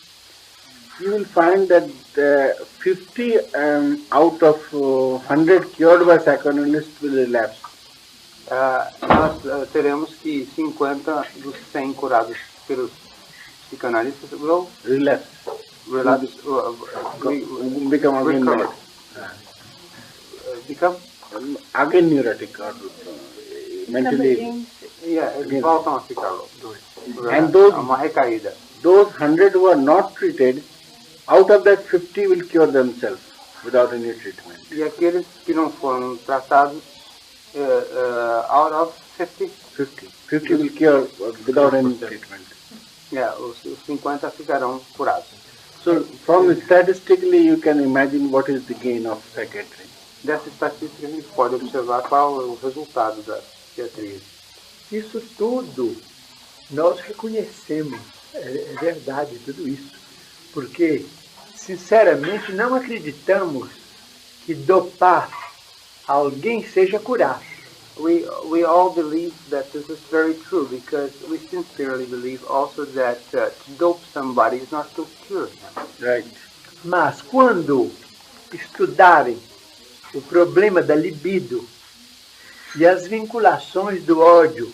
you will find that 50 out of 100 cured by psychoanalysts will relapse. Nós teremos que 50 dos 100 curados pelos psicanalistas will Relapse. Become again recover. Become? Again neurotic or mentally. Eles voltam a ficar loucos. And those, uma recaída. Those 100 who are not treated, out of that 50 will cure themselves without any treatment. E aqueles que não foram tratados, out of 50? 50 will cure without any treatment. Os 50 ficarão curados. So, from statistically, you can imagine what is the gain of psychiatry. Dessa estatística, a gente pode observar qual é o resultado da psiquiatria. Isso tudo nós reconhecemos, é verdade tudo isso, porque, sinceramente, não acreditamos que dopar alguém seja curar. We all believe that this is very true because we sincerely believe also that to dope somebody is not to cure him. Right. Mas quando estudarem o problema da libido e as vinculações do ódio,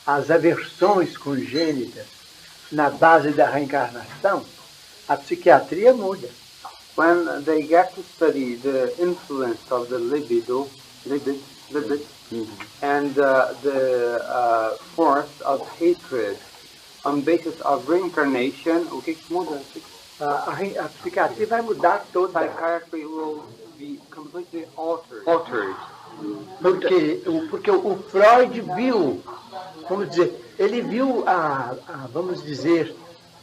as aversões congênitas na base da reencarnação, a psiquiatria muda. When they get to study the influence of the libido and the force of hatred on basis of reincarnation, o que muda? A psiquiatria vai mudar toda. Psychiatry will be completely altered. Porque o Freud viu, vamos dizer, ele viu vamos dizer,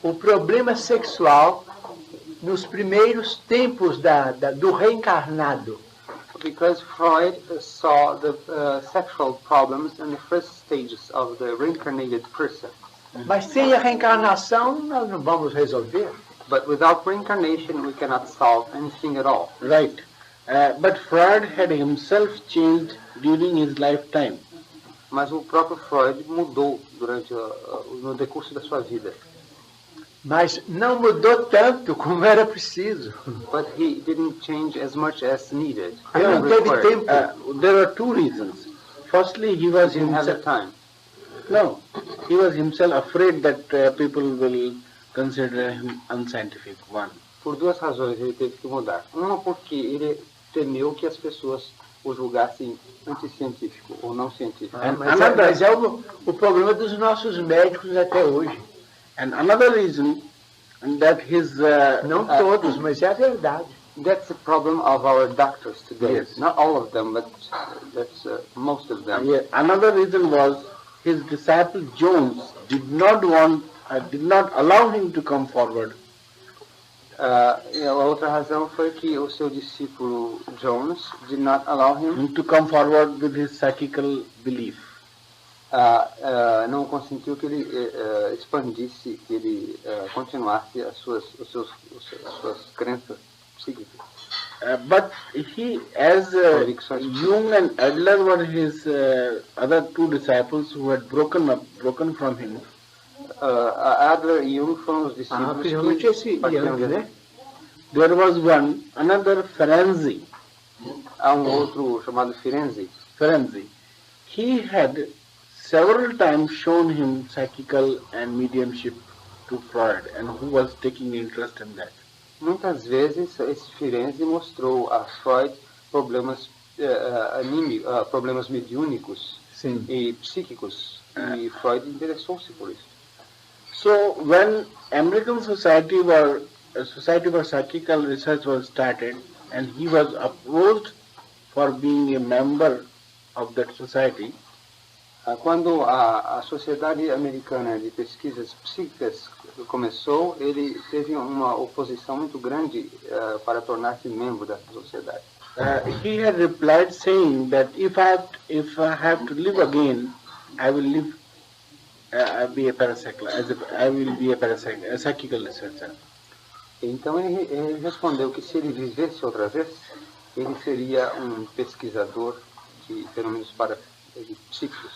o problema sexual nos primeiros tempos do reencarnado. Because Freud saw the sexual problems in the first stages of the reincarnated person. Mas sem a reencarnação nós não vamos resolver. But without reincarnation we cannot solve anything at all. Right. But Freud had himself changed during his lifetime. Mas o próprio Freud mudou no decurso da sua vida. Mas não mudou tanto como era preciso. But he didn't change as much as needed. Ele não teve tempo. There are two reasons. Firstly, he was himself. Time. No, he was himself afraid that people will consider him unscientific. One. Por duas razões ele teve que mudar. Uma porque ele temeu que as pessoas o julgassem anticientífico ou não científico. Mas é o problema dos nossos médicos até hoje. And another reason that his... não todos, mas é a verdade. That's the problem of our doctors today. Yes. Not all of them, but that's most of them. Yeah. Another reason was his disciple Jones did not allow him to come forward. A outra razão foi que o seu discípulo Jones did not allow him to come forward with his psychical belief. não consentiu que ele expandisse, que ele continuasse as suas crenças psíquicas. But he, as Jung and Adler were his other two disciples who had broken from him. Adler e Jung foram os discípulos principalmente esse Jung, né? There was another Ferenczi. Há outro chamado Ferenczi. He had several times shown him psychical and mediumship to Freud, and who was taking interest in that. Muitas vezes esse Ferenczi mostrou a Freud problemas problemas mediúnicos e psíquicos, e Freud interessou-se por isso. So when American Society for Psychical Research was started, and he was approached for being a member of that society. Quando a Sociedade Americana de Pesquisas Psíquicas começou, ele teve uma oposição muito grande para tornar-se membro dessa sociedade. He had replied saying that if I have to live again, I will live. Be a parapsychologist. I will be a psychical researcher. Então ele respondeu que se ele vivesse outra vez, ele seria um pesquisador de fenômenos psíquicos.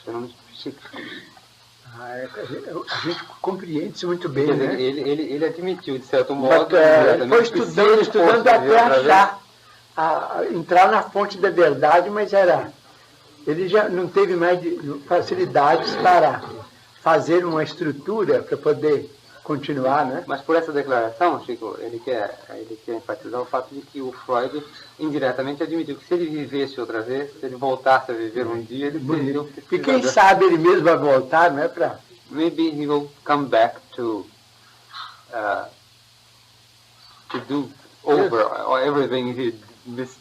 A gente compreende isso muito bem, né? Ele admitiu, de certo modo, foi estudando até achar, entrar na fonte da verdade, mas ele já não teve mais facilidades para fazer uma estrutura para poder continuar, né? Mas por essa declaração, Chico, ele quer enfatizar o fato de que o Freud indiretamente admitiu que se ele vivesse outra vez, se ele voltasse a viver um dia, ele seria um pesquisador. E quem sabe ele mesmo vai voltar, não é para... Maybe he will come back to do over everything he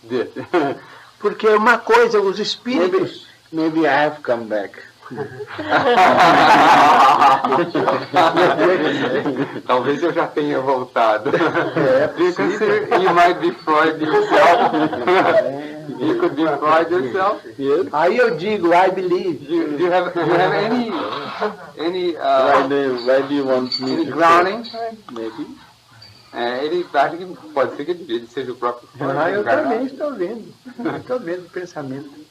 did. Porque uma coisa, os espíritos... Maybe I have come back. Talvez eu já tenha voltado. You might be Freud yourself. You could be Freud yourself. Yes. Aí eu digo, I believe. Do you have any why do you want me any to grounding? Maybe. Ele acha que pode ser que ele seja o próprio Freud. Eu também estou vendo. Estou vendo o pensamento.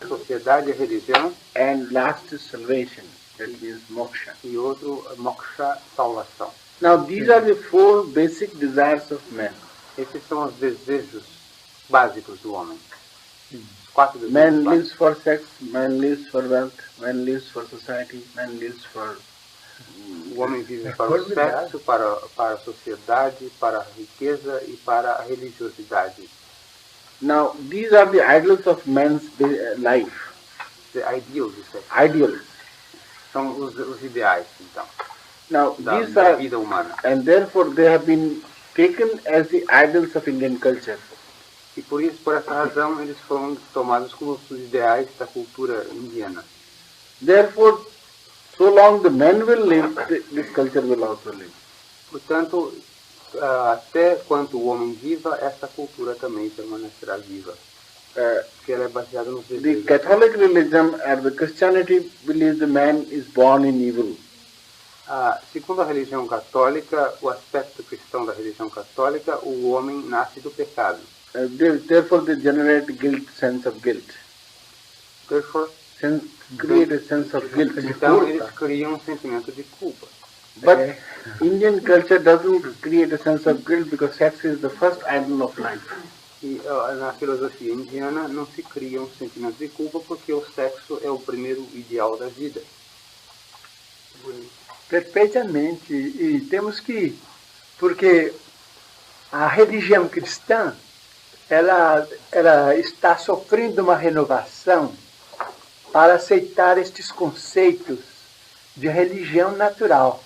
Sociedade e religião. And last is salvation, that means moksha. E outro, moksha, salvação. Now these are the four basic desires of man. Esses são os desejos básicos do homem. Quatro desejos Man básicos. lives for sex, man lives for wealth, man lives for society, man lives for... O homem vive para o sexo, para a sociedade, para a riqueza e para a religiosidade. Now, these are the ideals of man's life. The ideals, Ideals. São os ideais, então, Now, da these are, vida humana. and therefore they have been taken as the ideals of Indian culture. E por essa razão, eles foram tomados como os ideais da cultura indiana. Therefore, so long the man will live, this culture will also live. Portanto, até quanto o homem viva, essa cultura também permanecerá viva. Porque ela é baseada nos The desejos. Catholic religion and the Christianity believes the man is born in evil. Segundo a religião católica, o aspecto cristão da religião católica, o homem nasce do pecado. Therefore they generate sense of guilt. Therefore, Create a sense of guilt. então eles criam um sentimento de culpa. But Indian culture doesn't create a sense of guilt because sex is the first idol of life. E na filosofia indiana não se cria um sentimento de culpa porque o sexo é o primeiro ideal da vida. Perfeitamente. E temos que... Porque a religião cristã, ela está sofrendo uma renovação para aceitar estes conceitos de religião natural.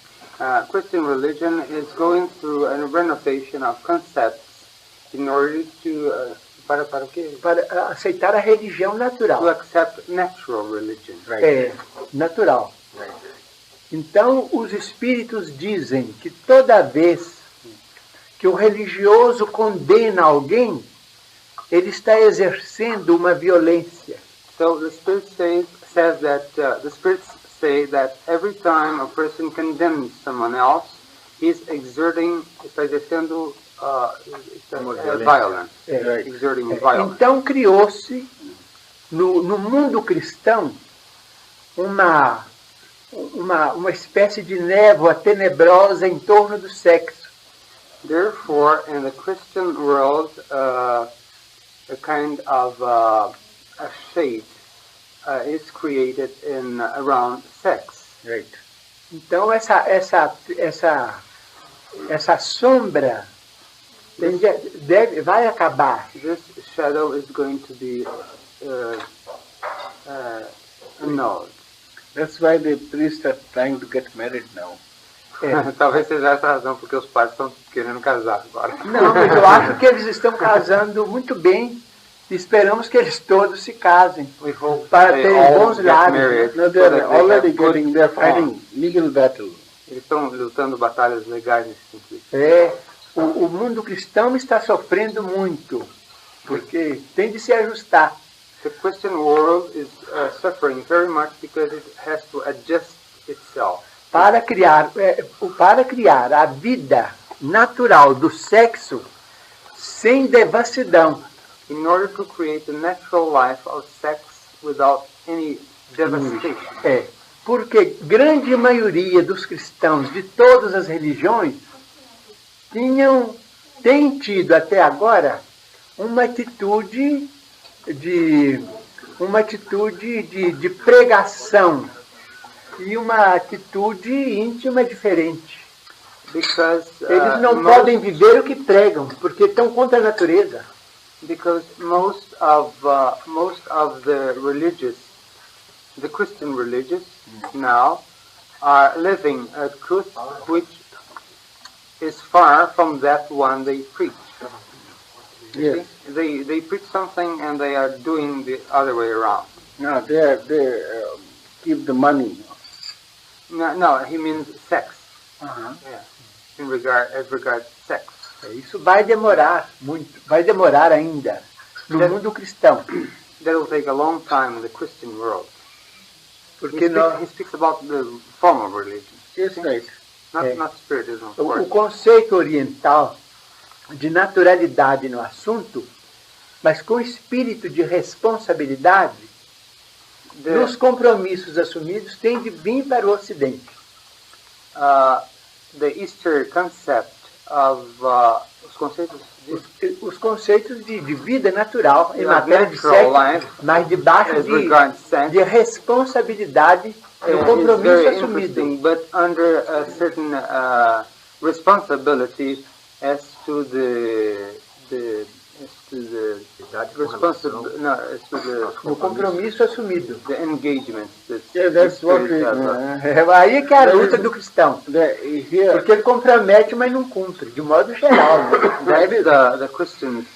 Christian religion is going through a renovation of concepts in order to para o quê? Para aceitar a religião natural. To accept natural religion. Right. Natural. Right. Então, os espíritos dizem que toda vez que o religioso condena alguém, ele está exercendo uma violência. So the spirit says that the spirits say that every time a person condemns someone else, he's exerting, está exercendo violence, exerting violence. Então criou-se no mundo cristão uma espécie de névoa tenebrosa em torno do sexo. Therefore, in the Christian world, a kind of a shade is created around sex. Right. Então essa sombra vai acabar. This shadow is going to be annulled. That's why the priests are trying to get married now. Talvez seja essa a razão porque os padres estão querendo casar agora. Não, mas eu acho que eles estão casando muito bem. E esperamos que eles todos se casem para terem bons lares. No, they're already getting, they're fighting legal battle. Eles estão lutando batalhas legais nesse sentido. O mundo cristão está sofrendo muito, porque tem de se ajustar. The Christian world is suffering very much because it has to adjust itself. Para criar a vida natural do sexo sem devassidão. In order to create the natural life of sex without any devastation. Porque grande maioria dos cristãos de todas as religiões tem tido até agora uma atitude de pregação e uma atitude íntima diferente. Because, eles não podem viver o que pregam, porque estão contra a natureza. Because most of the Christian religious now are living a truth which is far from that one they preach. Yes. They preach something and they are doing the other way around. No, they keep the money. No, he means sex. Yeah. As regards sex. Isso vai demorar muito, vai demorar ainda no mundo cristão. That will take a long time in the Christian world. Porque he speaks about the form of religion. Yes, right. Not spiritism, of course. O conceito oriental de naturalidade no assunto, mas com espírito de responsabilidade, nos compromissos assumidos, tem de vir para o Ocidente. The Eastern concept of os conceitos de vida natural em matéria de sexo, mas debaixo de responsabilidade e compromisso assumido. But under a certain responsibility as to o compromisso assumido. The engagement. That's what Aí que é a luta do cristão. Porque ele compromete, mas não cumpre, de modo geral. That's the Christian's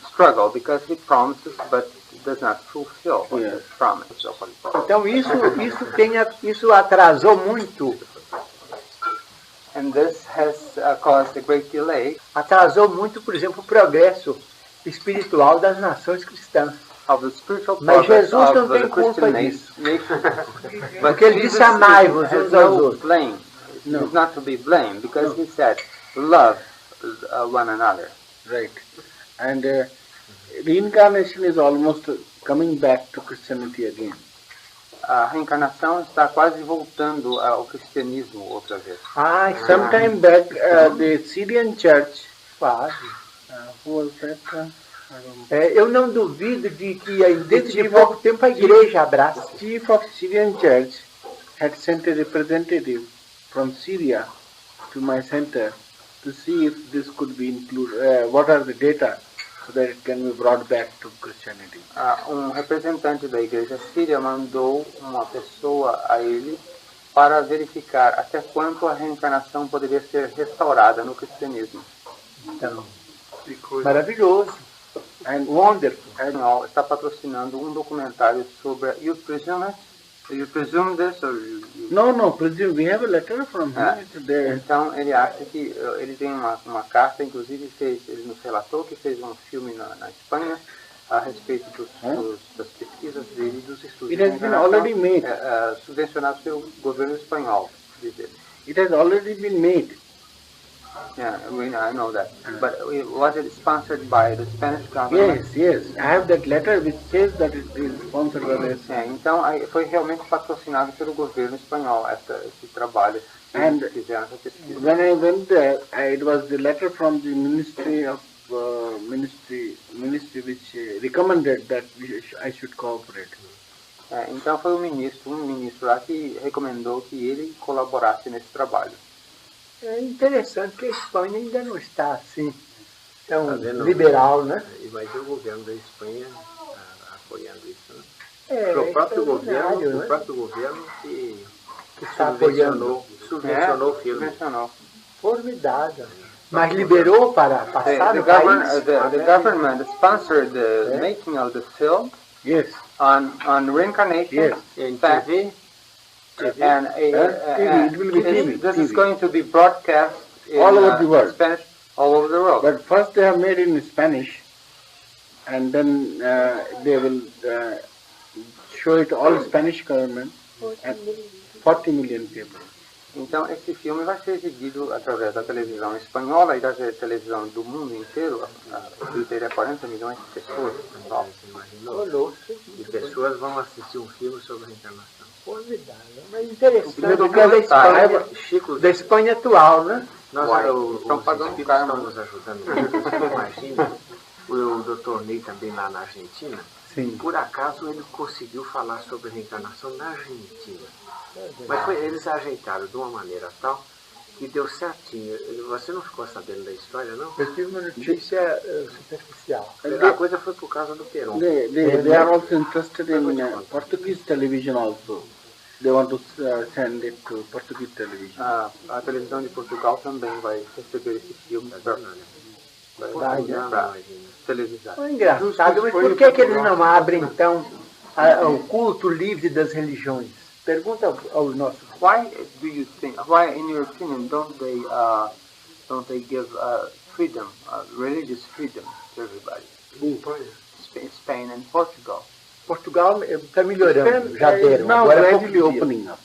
struggle, because he promises, but does not fulfill his promise. Então isso atrasou muito. And this has caused a great delay. Atrasou muito, por exemplo, o progresso espiritual das nações cristãs. Mas Jesus não tem culpa disso. Porque ele disse amai-vos uns aos outros. He's not to be blamed, because he said love one another. Right. And reincarnation is almost coming back to Christianity again. A reencarnação está quase voltando ao cristianismo outra vez. Sometime back, the Syrian church, who was that? Eu não duvido de que dentro de pouco tempo a igreja abraça. The chief of Syrian church had sent a representative from Syria to my center to see if this could be included, what are the data so that it can be brought back to Christianity. Representante da igreja síria mandou uma pessoa a ele para verificar até quanto a reencarnação poderia ser restaurada no cristianismo. Então, maravilhoso. And wonderful. Está patrocinando um documentário sobre You presume it? You presume this or No, presume. We have a letter from him. Então ele acha que ele tem uma carta, inclusive ele nos relatou que fez um filme na Espanha a respeito das pesquisas dele e dos estudos It has been already made. subvencionados pelo governo espanhol, diz ele. It has already been made. Yeah, I know that. But was it sponsored by the Spanish government? Yes. I have that letter which says that it is sponsored by the Então foi realmente patrocinado pelo governo espanhol esse trabalho. And when I went there, it was the letter from the Ministry which recommended that I should cooperate. Então foi um ministro lá que recomendou que ele colaborasse nesse trabalho. É interessante que a Espanha ainda não está assim tão liberal, né? Mas o governo da Espanha apoiando isso, né? O próprio governo que está apoiando. Subvencionou o filme. Formidável. Mas liberou para passar no país? The government sponsored the making of the film. Yes. On reincarnation. Yes. In TV. And it will be TV. This is going to be broadcast in all over the world. Spanish, all over the world. But first they have made it in Spanish, and then they will show it all Spanish government and 40 million people. Então esse filme vai ser exibido através da televisão espanhola e da televisão do mundo inteiro. Teria 40 milhões de pessoas. E pessoas vão assistir um filme sobre reencarnação. Formidável, mas interessante, porque é da Espanha atual, né? Os espíritos estão nos ajudando. Você imagina, o Dr. Ney também lá na Argentina, por acaso ele conseguiu falar sobre reencarnação na Argentina. Mas eles ajeitaram de uma maneira tal que deu certinho. Você não ficou sabendo da história, não? Eu tive uma notícia superficial. A coisa foi por causa do Perón. They are also interested in Portuguese television also. They want to send it to Portuguese television. A televisão de Portugal também vai receber esse filme para televisar. É engraçado, mas por que eles não abrem então o culto livre das religiões? Pergunta ao nosso. Why do you think? Why, in your opinion, don't they give freedom, religious freedom to everybody? Spain and Portugal. Portugal está melhorando, já deram. Now Agora gradually opening up.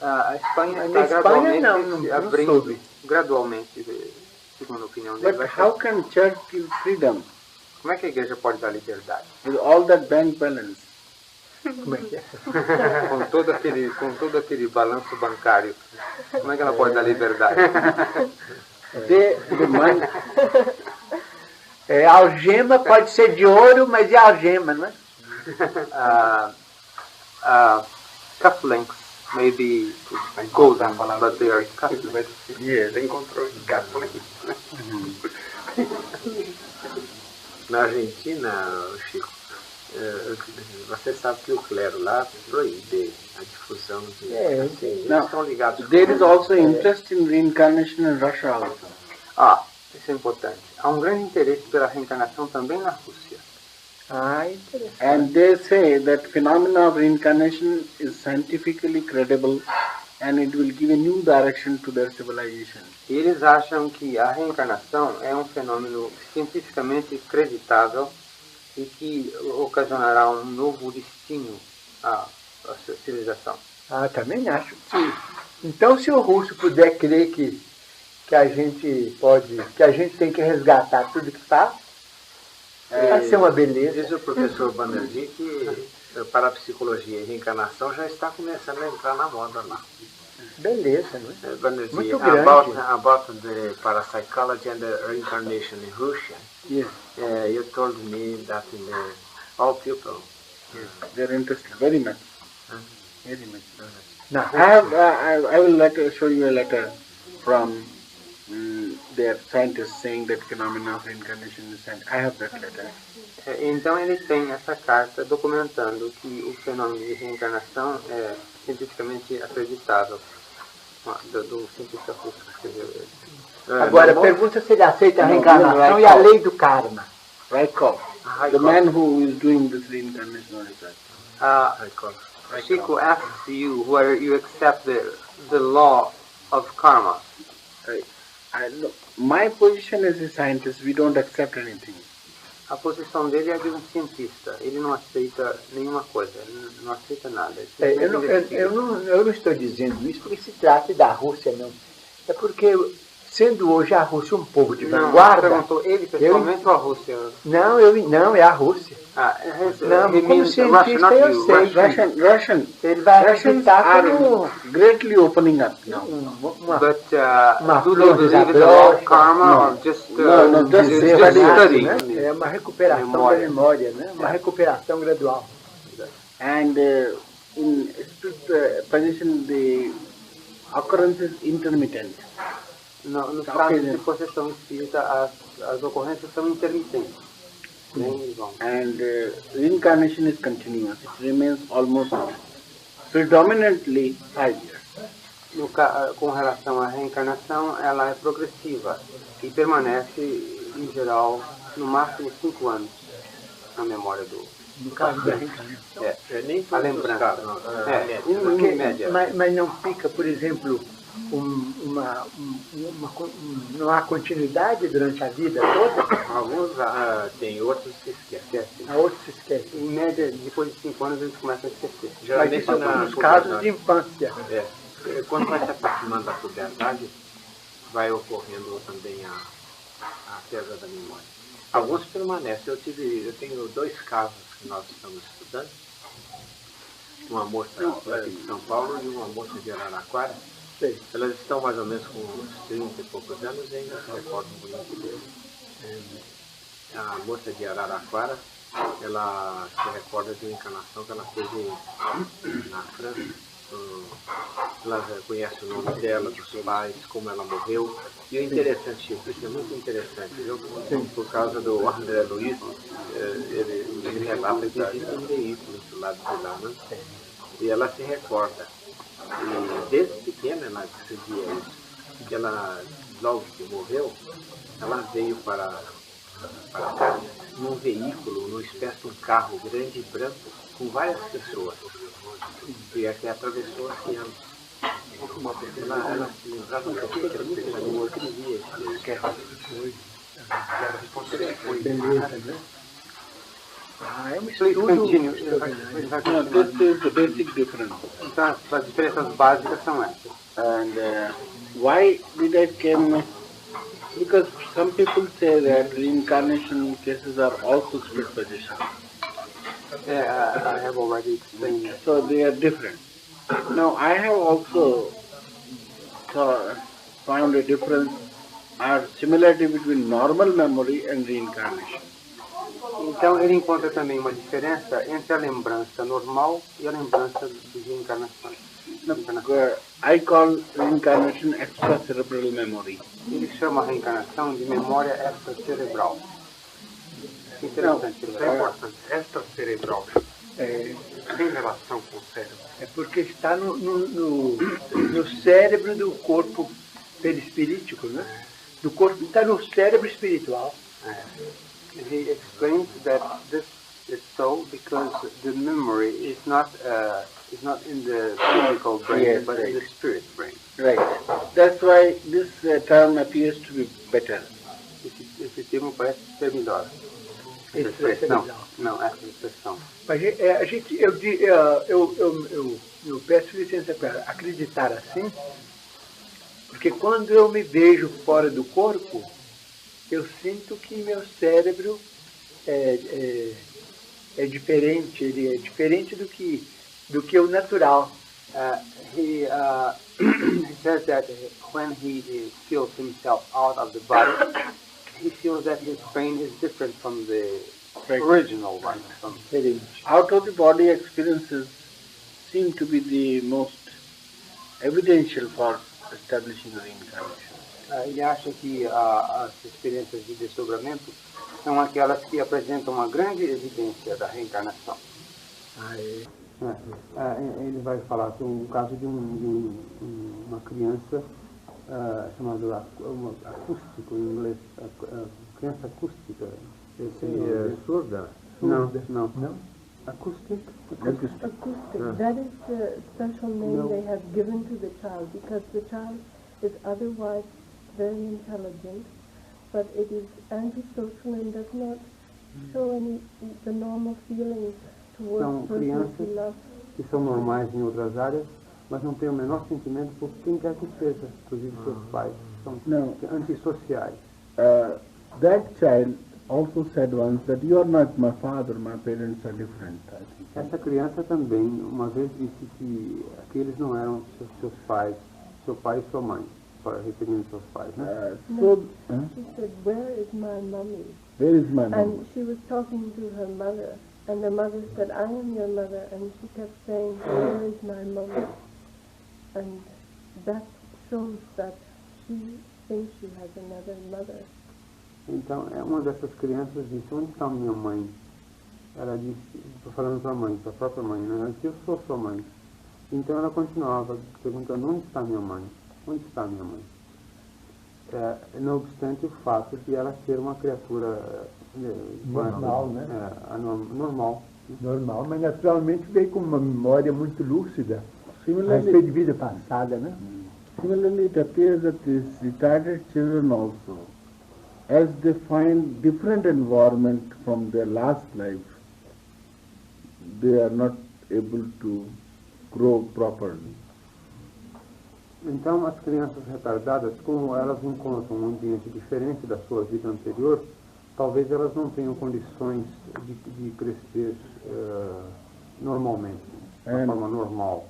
A Espanha está gradualmente abrindo, gradualmente, segundo a opinião dele. But how can church give freedom? Como é que a igreja pode dar liberdade? With all that bank balance. Como é que é? com todo aquele balanço bancário. Como é que ela pode dar liberdade? A algema pode ser de ouro, mas é algema, né? Cufflinks may be golden, but they are cufflinks. Yes, encontrou cufflinks. Na Argentina, Chico, você sabe que o clero lá proíbe a difusão de... Now, estão ligados. there is also interest in reincarnation in Russia also. Isso é importante. Há um grande interesse pela reencarnação também na Rússia. Interessante. And they say that phenomena of reincarnation is scientifically credible and it will give a new direction to their civilization. Eles acham que a reencarnação é um fenômeno cientificamente creditável e que ocasionará um novo destino à civilização. Também acho que sim. Então, se o russo puder crer que a gente tem que resgatar tudo que está, vai ser uma beleza. Diz o professor Banerjee que parapsicologia e reencarnação já está começando a entrar na moda lá. Beleza, né? Banerjee, muito grande. About the parapsychology and the reincarnation in Russia. Yes. You told me that all people. Yes, they're interested very much. Very much. Now, I will show you a letter from their scientists saying that phenomena of reincarnation is science. I have that letter. Então ele tem essa carta documentando que o fenômeno de reencarnação é cientificamente acreditável do cientista russo que escreveu ele. Agora, pergunta se ele aceita a reencarnação e a lei do karma. Raikov, the man who is doing this reincarnation research. Chico asks you whether you accept the law of karma. My position as a scientist, we don't accept anything. A posição dele é de um cientista. Ele não aceita nenhuma coisa, ele não aceita nada. Eu não estou dizendo isso porque se trata da Rússia, não. É porque, sendo hoje a Rússia um povo de vanguarda... Não, perguntou ele pessoalmente ou a Rússia? Não, é a Rússia. Não, como cientista eu sei. Russian. Ele vai acreditar como... greatly opening up now. Uma do you believe in the law of karma or just studying? Né? É uma recuperação da memória, né? Uma recuperação gradual. And in split position, the occurrence is intermittent. No caso de possessão espírita, as ocorrências são intermitentes. And reincarnation is continuous. It remains almost predominantly 5 years. Com relação à reencarnação, ela é progressiva e permanece, em geral, no máximo 5 anos na memória do... No caso da reencarnação? Nem a lembrança. Porque, média. Mas não fica, por exemplo, não há continuidade durante a vida toda? Alguns tem, outros se esquecem. Outros se esquecem. Em média, depois de 5 anos, eles começam a esquecer. Geralmente nos casos de infância. Quando vai se aproximando da puberdade, vai ocorrendo também a perda da memória. Alguns permanecem. Eu tenho 2 casos que nós estamos estudando. Uma moça aqui de São Paulo e uma moça de Araraquara. Sim. Elas estão mais ou menos com uns 30 e poucos anos e ainda se recordam muito dele. A moça de Araraquara, ela se recorda de uma encarnação que ela teve na França. Ela conhece o nome dela, dos pais, como ela morreu. E o interessante, Chico, isso é muito interessante, viu? Por causa do André Luiz, ele relata que existe um veículo do lado de lá, né? E ela se recorda. E desde pequena ela dizia isso. Que ela, logo que morreu, ela veio para cá num veículo, numa espécie de um carro grande e branco, com várias pessoas. E até atravessou assim anos. Ela se lembrava que era muito grande, eu escrevia isso. Beleza, né? É um estudo... This is the basic difference. Então, as diferenças básicas são essas. And why did I came? Because some people say that reincarnation cases are also split position. I have already explained that. So they are different. Now I have also found a difference or similarity between normal memory and reincarnation. Então ele encontra também uma diferença entre a lembrança normal e a lembrança de reencarnação. I call reincarnation extracerebral memory. Ele chama a reencarnação de memória extracerebral. Interessante, isso é importante. Extracerebral. Tem relação com o cérebro. É porque está no cérebro do corpo perispirítico, né? Do corpo, está no cérebro espiritual. He explains that this is so because the memory is not in the physical brain, but in the spirit brain. Right. That's why this term appears to be better. Esse termo parece ser melhor. Essa expressão. Mas eu peço licença para acreditar assim, porque quando eu me vejo fora do corpo, eu sinto que meu cérebro é diferente, ele é diferente do que o natural. He says that when he feels himself out of the body, he feels that his brain is different from the original one. Out of the body experiences seem to be the most evidential for establishing reincarnation. Ele acha que as experiências de desdobramento são aquelas que apresentam uma grande evidência da reencarnação. Ele vai falar sobre um caso de uma criança chamada acústico em inglês, criança acústica. Seria surda? Não. Acoustic. That is the special name they have given to the child because the child is otherwise very intelligent, but it is antisocial and does not show any the normal feelings towards São persons crianças we love. que são normais em outras áreas, mas não têm o menor sentimento por quem quer que seja, inclusive seus pais. São antissociais. That child also said once that you are not my father, my parents are different. I think. Essa criança também uma vez disse que aqueles não eram seus pais, seu pai e sua mãe, referindo seus pais, né? She said, "Where is my mommy?" Where is my mom? And she was talking to her mother, and the mother said, "I am your mother," and she kept saying, "Where is my mommy?" And that shows that she thinks she has another mother. Então, uma dessas crianças disse, onde está minha mãe? Ela disse, estou falando para a mãe, para a própria mãe, né? Ela disse, eu sou sua mãe. Então ela continuava perguntando, onde está minha mãe? Onde está minha mãe? Não obstante o fato de ela ser uma criatura normal, né? Normal. Normal, mas naturalmente veio com uma memória muito lúcida a respeito de vida passada, né? Similarly, it appears that these retarded children also, as they find different environment from their last life, they are not able to grow properly. Então, as crianças retardadas, como elas encontram um ambiente diferente da sua vida anterior, talvez elas não tenham condições de crescer normalmente, de forma normal.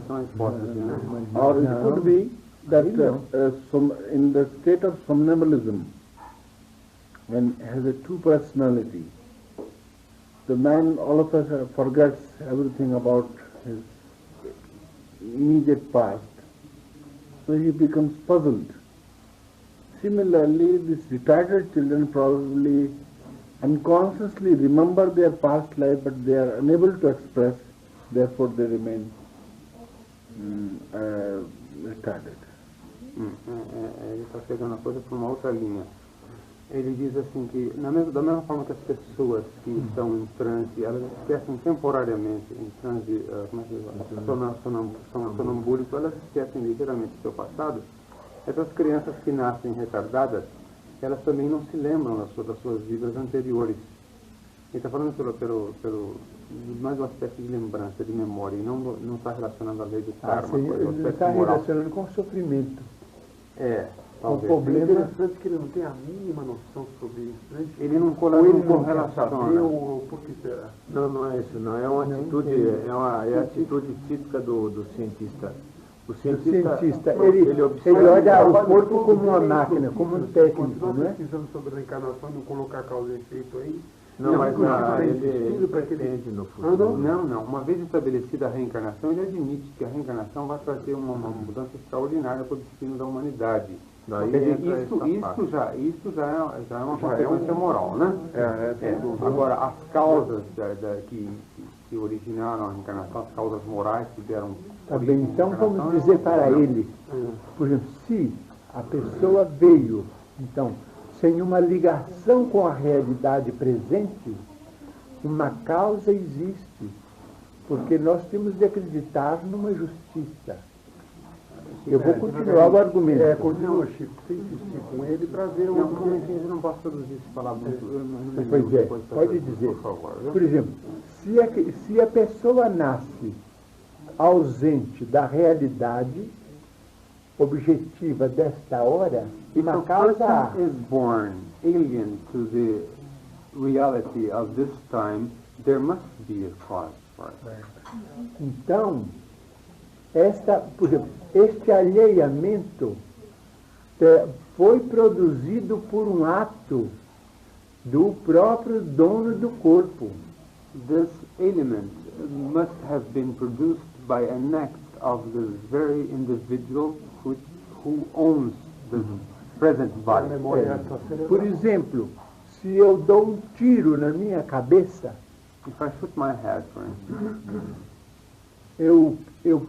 São hipóteses, né? Or it could be that in the state of somnambulism, when it has a two personality, the man all of a sudden forgets everything about his immediate past, so he becomes puzzled. Similarly, these retarded children probably unconsciously remember their past life, but they are unable to express, therefore they remain retarded. Ele está pegando a coisa por uma outra linha. Ele diz assim que, da mesma forma que as pessoas que estão em transe, elas esquecem temporariamente, em transe, sonambúlico, elas esquecem ligeiramente do seu passado. Essas crianças que nascem retardadas, elas também não se lembram das suas vidas anteriores. Ele está falando pelo mais um aspecto de lembrança, de memória, e não está relacionando a lei do karma. Ele está relacionando com o sofrimento. Talvez. O problema é interessante que ele não tem a mínima noção sobre isso, né? Ele não correlaciona. Por que será? Não é isso, não. É uma atitude, é a atitude típica do cientista. O cientista ele olha o corpo como uma máquina, como um técnico, nós né? pesquisamos sobre a reencarnação, não colocar causa e efeito aí. Mas ele pretende no futuro. Não. Uma vez estabelecida a reencarnação, ele admite que a reencarnação vai trazer uma mudança extraordinária para o destino da humanidade. Isso já é uma consequência moral, né? Agora, as causas que originaram a reencarnação, as causas morais que deram... Tá bem, então vamos dizer para ele, por exemplo, se a pessoa veio, então, sem uma ligação com a realidade presente, uma causa existe, porque nós temos de acreditar numa justiça. Eu vou continuar o argumento. Continua, Chico. Você insistir com ele para ver um momentinho, eu não posso traduzir essa palavra. Pode dizer. Por favor. Por exemplo, se a pessoa nasce ausente da realidade objetiva desta hora, uma causa há. If a person is born alien to the reality of this time, there must be a cause for it. Então, por exemplo, este alheamento foi produzido por um ato do próprio dono do corpo. This element must have been produced by an act of the very individual who owns the present body. Por exemplo, se eu dou um tiro na minha cabeça, if I shoot my head, for instance, eu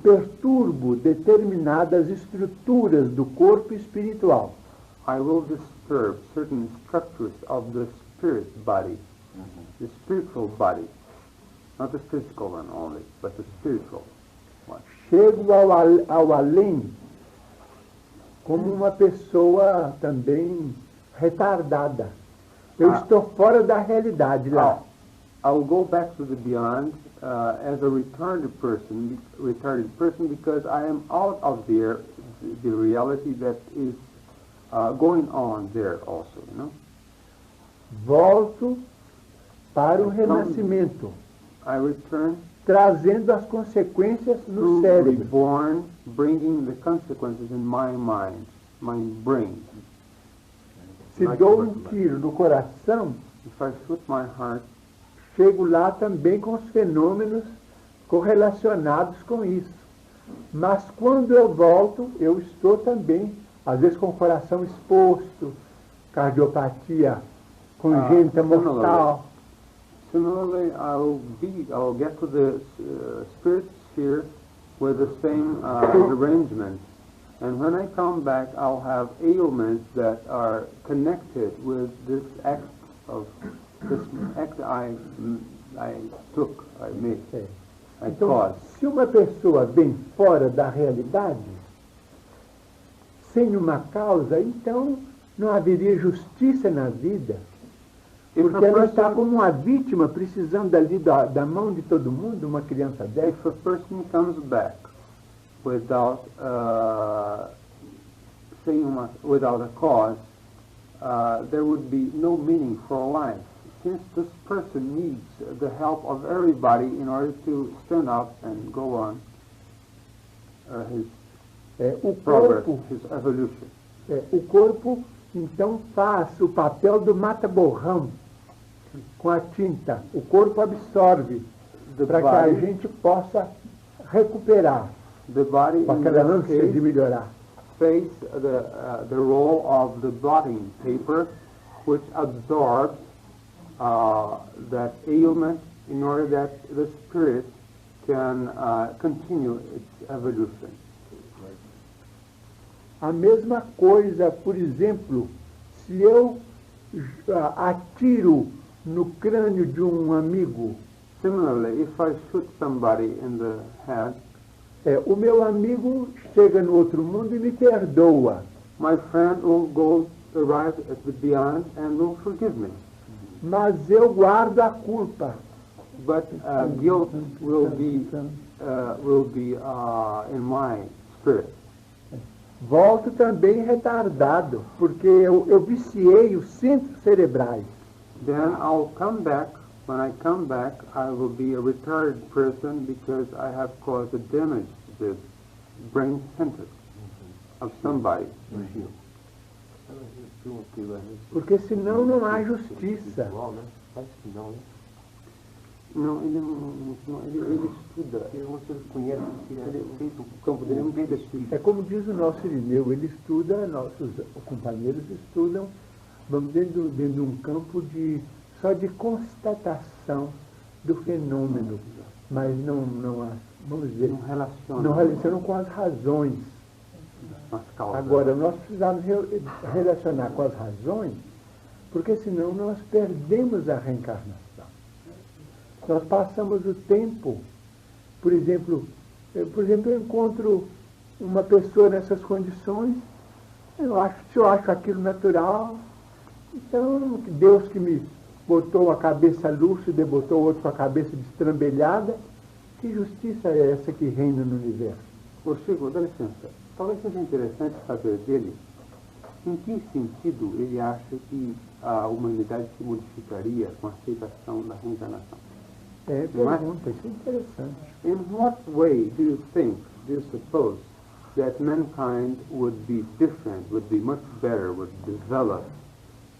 perturbo determinadas estruturas do corpo espiritual. I will disturb certain structures of the spirit body, the spiritual body, not the physical one only, but the spiritual one. Chego ao além como uma pessoa também retardada. Eu estou fora da realidade lá. I'll go back to the beyond as a retarded person because I am out of there, the reality that is going on there also, you know. Volto para o renascimento. I return, trazendo as consequências no cérebro. Reborn, bringing the consequences in my mind, my brain. Se dou um tiro no coração, if I shoot my heart, chego lá também com os fenômenos correlacionados com isso. Mas quando eu volto, eu estou também, às vezes com o coração exposto, cardiopatia congênita mortal. Similarly, I'll get to the spirit sphere with the same arrangement. And when I come back, I'll have ailments that are connected with this act I took, I made, I então, caused. Se uma pessoa vem fora da realidade, sem uma causa, então não haveria justiça na vida. Porque ela está como uma vítima, precisando ali da mão de todo mundo, uma criança dessa. If a person comes back without without a cause, there would be no meaning for life. Since this person needs the help of everybody in order to stand up and go on his progress, his evolution. O corpo, então, faz o papel do mata-borrão com a tinta. O corpo absorve para que a gente possa recuperar com aquela ânsia de melhorar. Face the role of the blotting paper, which absorbs that ailment in order that the spirit can continue its evolution. A mesma coisa, por exemplo, se eu atiro no crânio de um amigo. Similarly, if I shoot somebody in the head, o meu amigo chega no outro mundo e me perdoa. My friend will arrive at the beyond and will forgive me. Mas eu guardo a culpa. But guilt will be in my spirit. Volto também retardado, porque eu viciei os centros cerebrais. Then I'll come back. When I come back, I will be a retarded person because I have caused a damage to the brain center of somebody. Porque senão não há justiça. Não, ele estuda, ele conhece, ele fez o campo dele, não tem destino. É como diz o nosso Irineu, ele estuda, nossos companheiros estudam, vamos dentro de um campo só de constatação do fenômeno, mas não vamos dizer, não relacionam com as razões. Agora, nós precisamos relacionar com as razões, porque senão nós perdemos a reencarnação. Nós passamos o tempo, por exemplo, eu encontro uma pessoa nessas condições, se eu acho aquilo natural, então Deus que me botou a cabeça lúcida e botou o outro com a cabeça destrambelhada, que justiça é essa que reina no universo? Ô Chico, dá licença, talvez seja interessante saber dele em que sentido ele acha que a humanidade se modificaria com a aceitação da reencarnação. Pergunta, isso é interessante. In what way do you suppose that mankind would be different, would be much better, would develop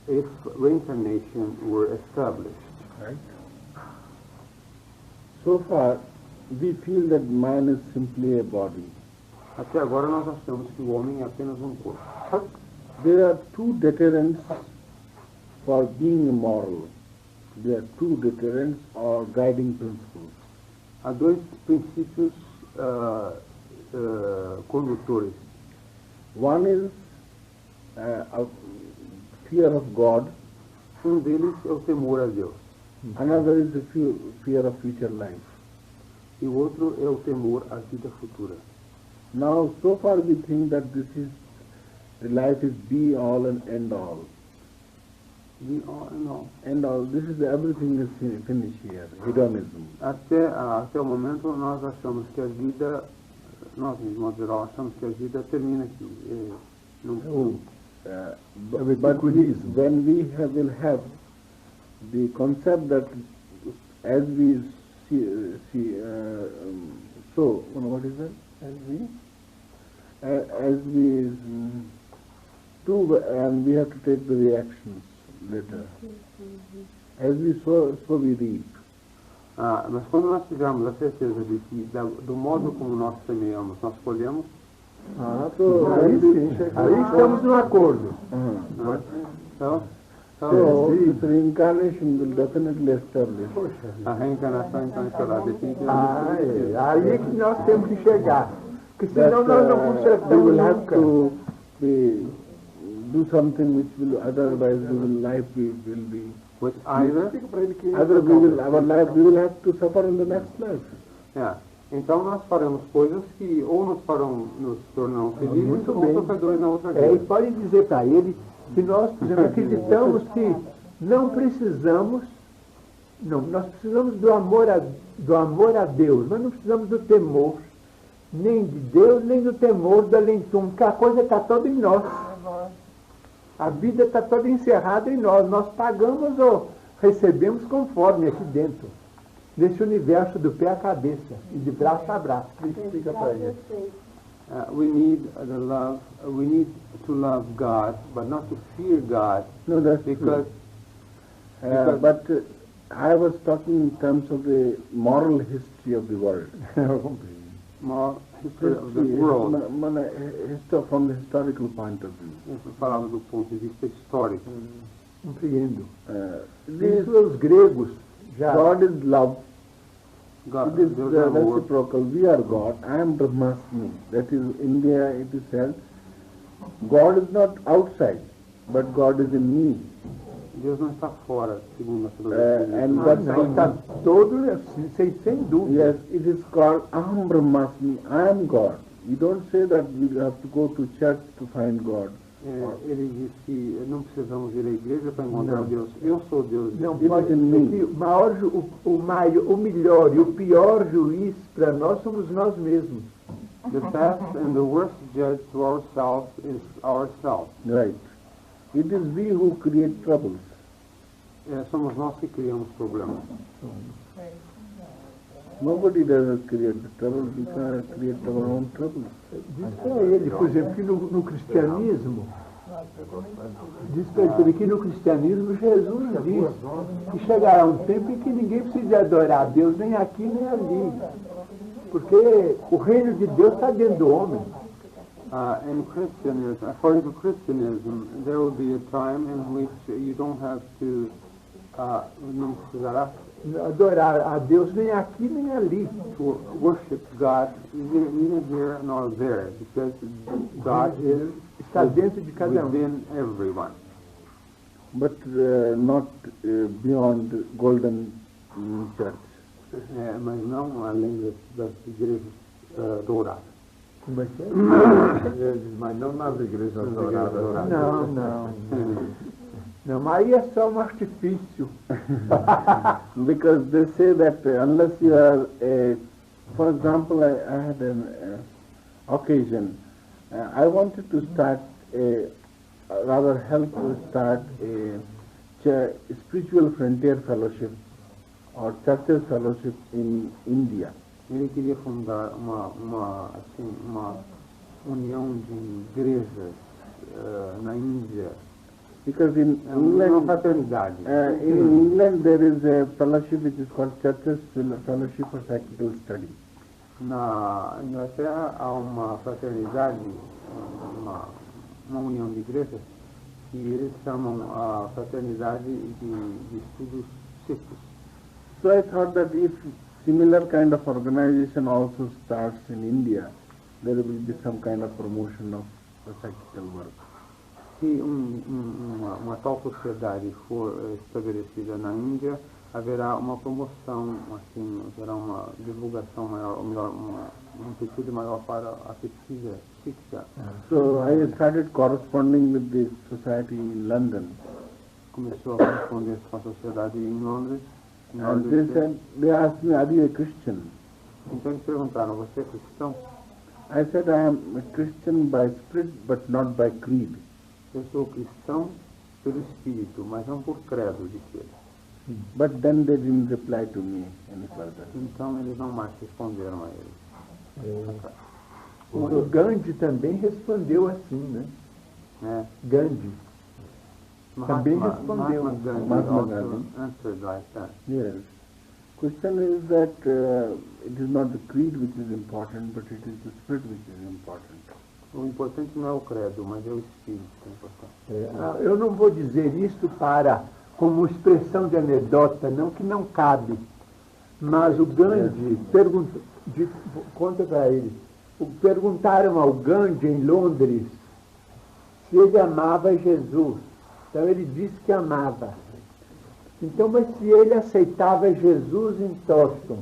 if reincarnation were established? Right. So far, we feel that man is simply a body. Até agora nós achamos que o homem é apenas um corpo. There are two deterrents for being immoral. There are two deterrents or guiding principles. Há dois princípios condutores. One is a fear of God. Deles é o temor a Deus. Another is the fear of future life. E o outro é o temor à vida futura. Now, so far we think that life is be all and end all. And all this is everything is finished here. Hedonism. Até o momento nós achamos que a vida, nós de modo geral achamos que a vida termina aqui. But when we will have the concept that as we so what is that? As we do, and we have to take the reactions later. As we sow, so we reap. Mas quando nós tivermos a certeza de que do modo como nós semeamos, nós colhemos, aí sim, aí estamos no acordo. So this reincarnation will definitely establish. A reencarnação então estará definitivamente. Aí é que nós temos que chegar, porque senão nós não consertamos nunca. Do something which will otherwise life will be. Which either our life we will have to suffer in the next life. Então nós faremos coisas que ou nos tornam felizes ou sofredores na outra vida. E pode dizer para ele que nós, por exemplo, acreditamos que não precisamos, nós precisamos do amor a Deus, mas não precisamos do temor, nem de Deus, nem do temor da lentum, porque a coisa está toda em nós. A vida está toda encerrada em nós. Nós pagamos ou recebemos conforme aqui dentro, nesse universo do pé à cabeça e de braço a braço. Explica para ele. We need the love. We need to love God, but not to fear God. No, that's because. But I was talking in terms of the moral history of the world. Moral history of the world. From the historical point of view. Falando do ponto de vista histórico. Compreendo. Isso os gregos já. God is love. It is reciprocal. We are God. I am Brahmasmi. That is, India it is said, God is not outside, but God is in me. Deus não está fora, segundo a filosofia. And that está todo, sem dúvida. Yes, it is called Aham Brahmasmi. I am God. You don't say that we have to go to church to find God. Ele diz que não precisamos ir à igreja para encontrar Deus. Eu sou Deus. Não pode dizer que o melhor e o pior juiz para nós somos nós mesmos. The best and the worst judge to ourselves is ourselves. Right. It is we who create troubles. Somos nós que criamos problemas. Nobody does create the trouble. We can create our own troubles. Diz para ele, por exemplo, que no cristianismo, diz para ele que no cristianismo Jesus diz que chegará um tempo em que ninguém precisa adorar a Deus nem aqui nem ali, porque o reino de Deus está dentro do homem. In Christianism, according to Christianism, there will be a time in which you don't have to não precisará adorar a Deus nem aqui nem ali. To worship God neither here nor there, because God está dentro de cada within everyone. But not beyond golden church. Mas não além das igrejas douradas. Como é que é? Mas não nas igrejas douradas. Não. Não, mas aí é só um artifício. Because they say that unless you are for example, I had an occasion. I wanted to start rather help to start a spiritual frontier fellowship or churches fellowship in India. Ele queria fundar uma união de igrejas na Índia. Because in England, there is a fellowship which is called Churches Fellowship for Psychical Study. Na Inglaterra há uma fraternidade, uma união de igrejas que eles chamam a fraternidade de estudos psíquicos. So I thought that if similar kind of organization also starts in India, there will be some kind of promotion of the psychical work. Se uma tal sociedade for estabelecida na Índia, haverá uma promoção, assim, haverá uma divulgação maior, ou melhor, uma amplitude maior para a pesquisa psíquica. So I started corresponding with the society in London começou a corresponder com a sociedade em Londres. And they asked me, are you a Christian? Então eles perguntaram, você é cristão? I said, I am a Christian by spirit, but not by creed. Eu sou cristão pelo espírito, mas não por credo, disse ele. But then they didn't reply to me any further. Então eles não mais responderam a ele. O Gandhi também respondeu assim, né? Gandhi também respondeu. Mahatma Gandhi answered like that. Yes. Question is that it is not the creed which is important, but it is the spirit which is important. O importante não é o credo, mas é o espírito que é importante. Eu não vou dizer isso como expressão de anedota, não, que não cabe. Mas o Gandhi conta para ele, perguntaram ao Gandhi em Londres se ele amava Jesus. Então ele disse que amava. Então, mas se ele aceitava Jesus em Toston,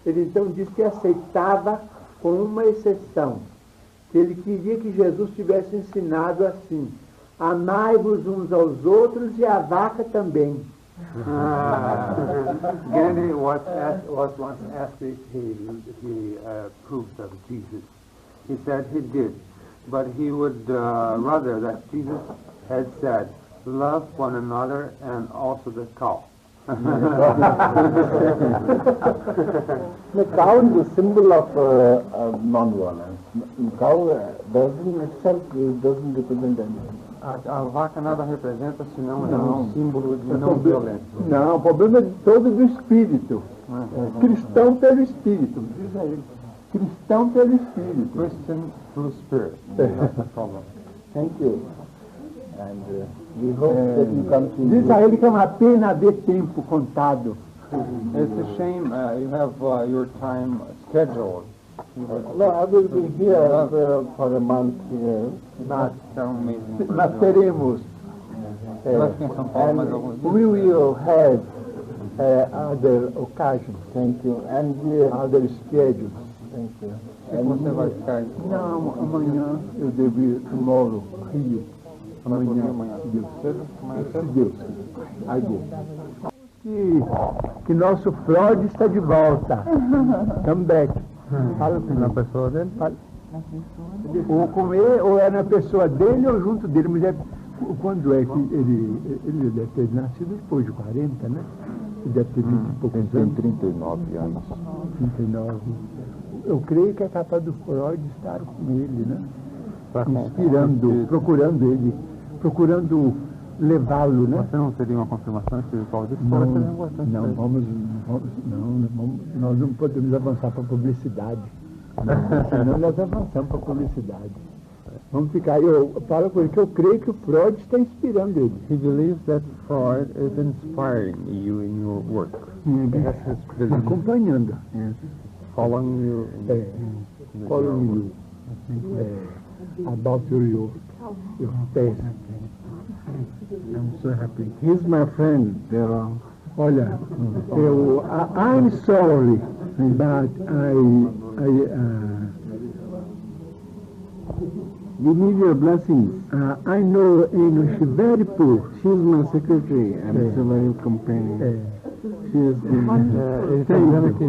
ele então disse que aceitava com uma exceção, que ele queria que Jesus tivesse ensinado assim: amai-vos uns aos outros e a vaca também. Gandhi was once asked if he approved of Jesus. He said he did, but he would rather that Jesus had said, love one another and also the cow. The cow is a symbol of non-violence. Cow doesn't represent anything. A vaca nada representa, senão é um símbolo de não violência. Não, o problema é todo do espírito. Cristão pelo espírito. Diz aí. Cristão pelo espírito. Christian through spirit. That's the problem. Thank you. And we hope that you come to... Diz a ele que é uma pena ver tempo contado. It's a shame you have your time scheduled. No, I will be here for a month here. Nós teremos. We will have other occasions. Thank you. And other schedules. Thank you. Você vai ficar? Não, amanhã eu devo ir tomorrow, Rio. Amanhã, se Deus. I go. Que nosso Freud está de volta. Come back. Fala com na pessoa dele? Fala. Ou com ele, ou é na pessoa dele ou junto dele. Mas quando é que ele deve ter nascido depois de 40, né? Ele deve ter 20 e poucos anos. Tem 39 anos. 39. Eu creio que é capaz do Freud estar com ele, né? Inspirando, procurando ele, procurando levá-lo, né? Você não teria uma confirmação espiritual disso? Nós não podemos avançar para a publicidade. Senão nós avançamos para a publicidade. Vamos ficar, eu falo com ele que eu creio que o Freud está inspirando ele. He believes that Freud is inspiring you in your work. Acompanhando. Following you. Following you. About your test. I'm so happy. He's my friend. Olha, I'm sorry, but we need your blessings. I know English very poor. She's my secretary and it's a very companion. Ele está dizendo que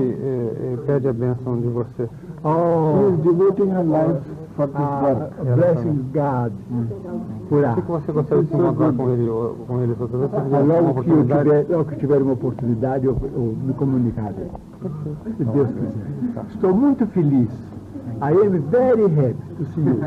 pede a bênção de você. She is devoting her life for this work. Blessing God. Por O que você gostaria de se encontrar com ele outra vez? Logo que tiver uma oportunidade, eu me comunicar. Se Deus quiser. Estou muito feliz. I am very happy to see you.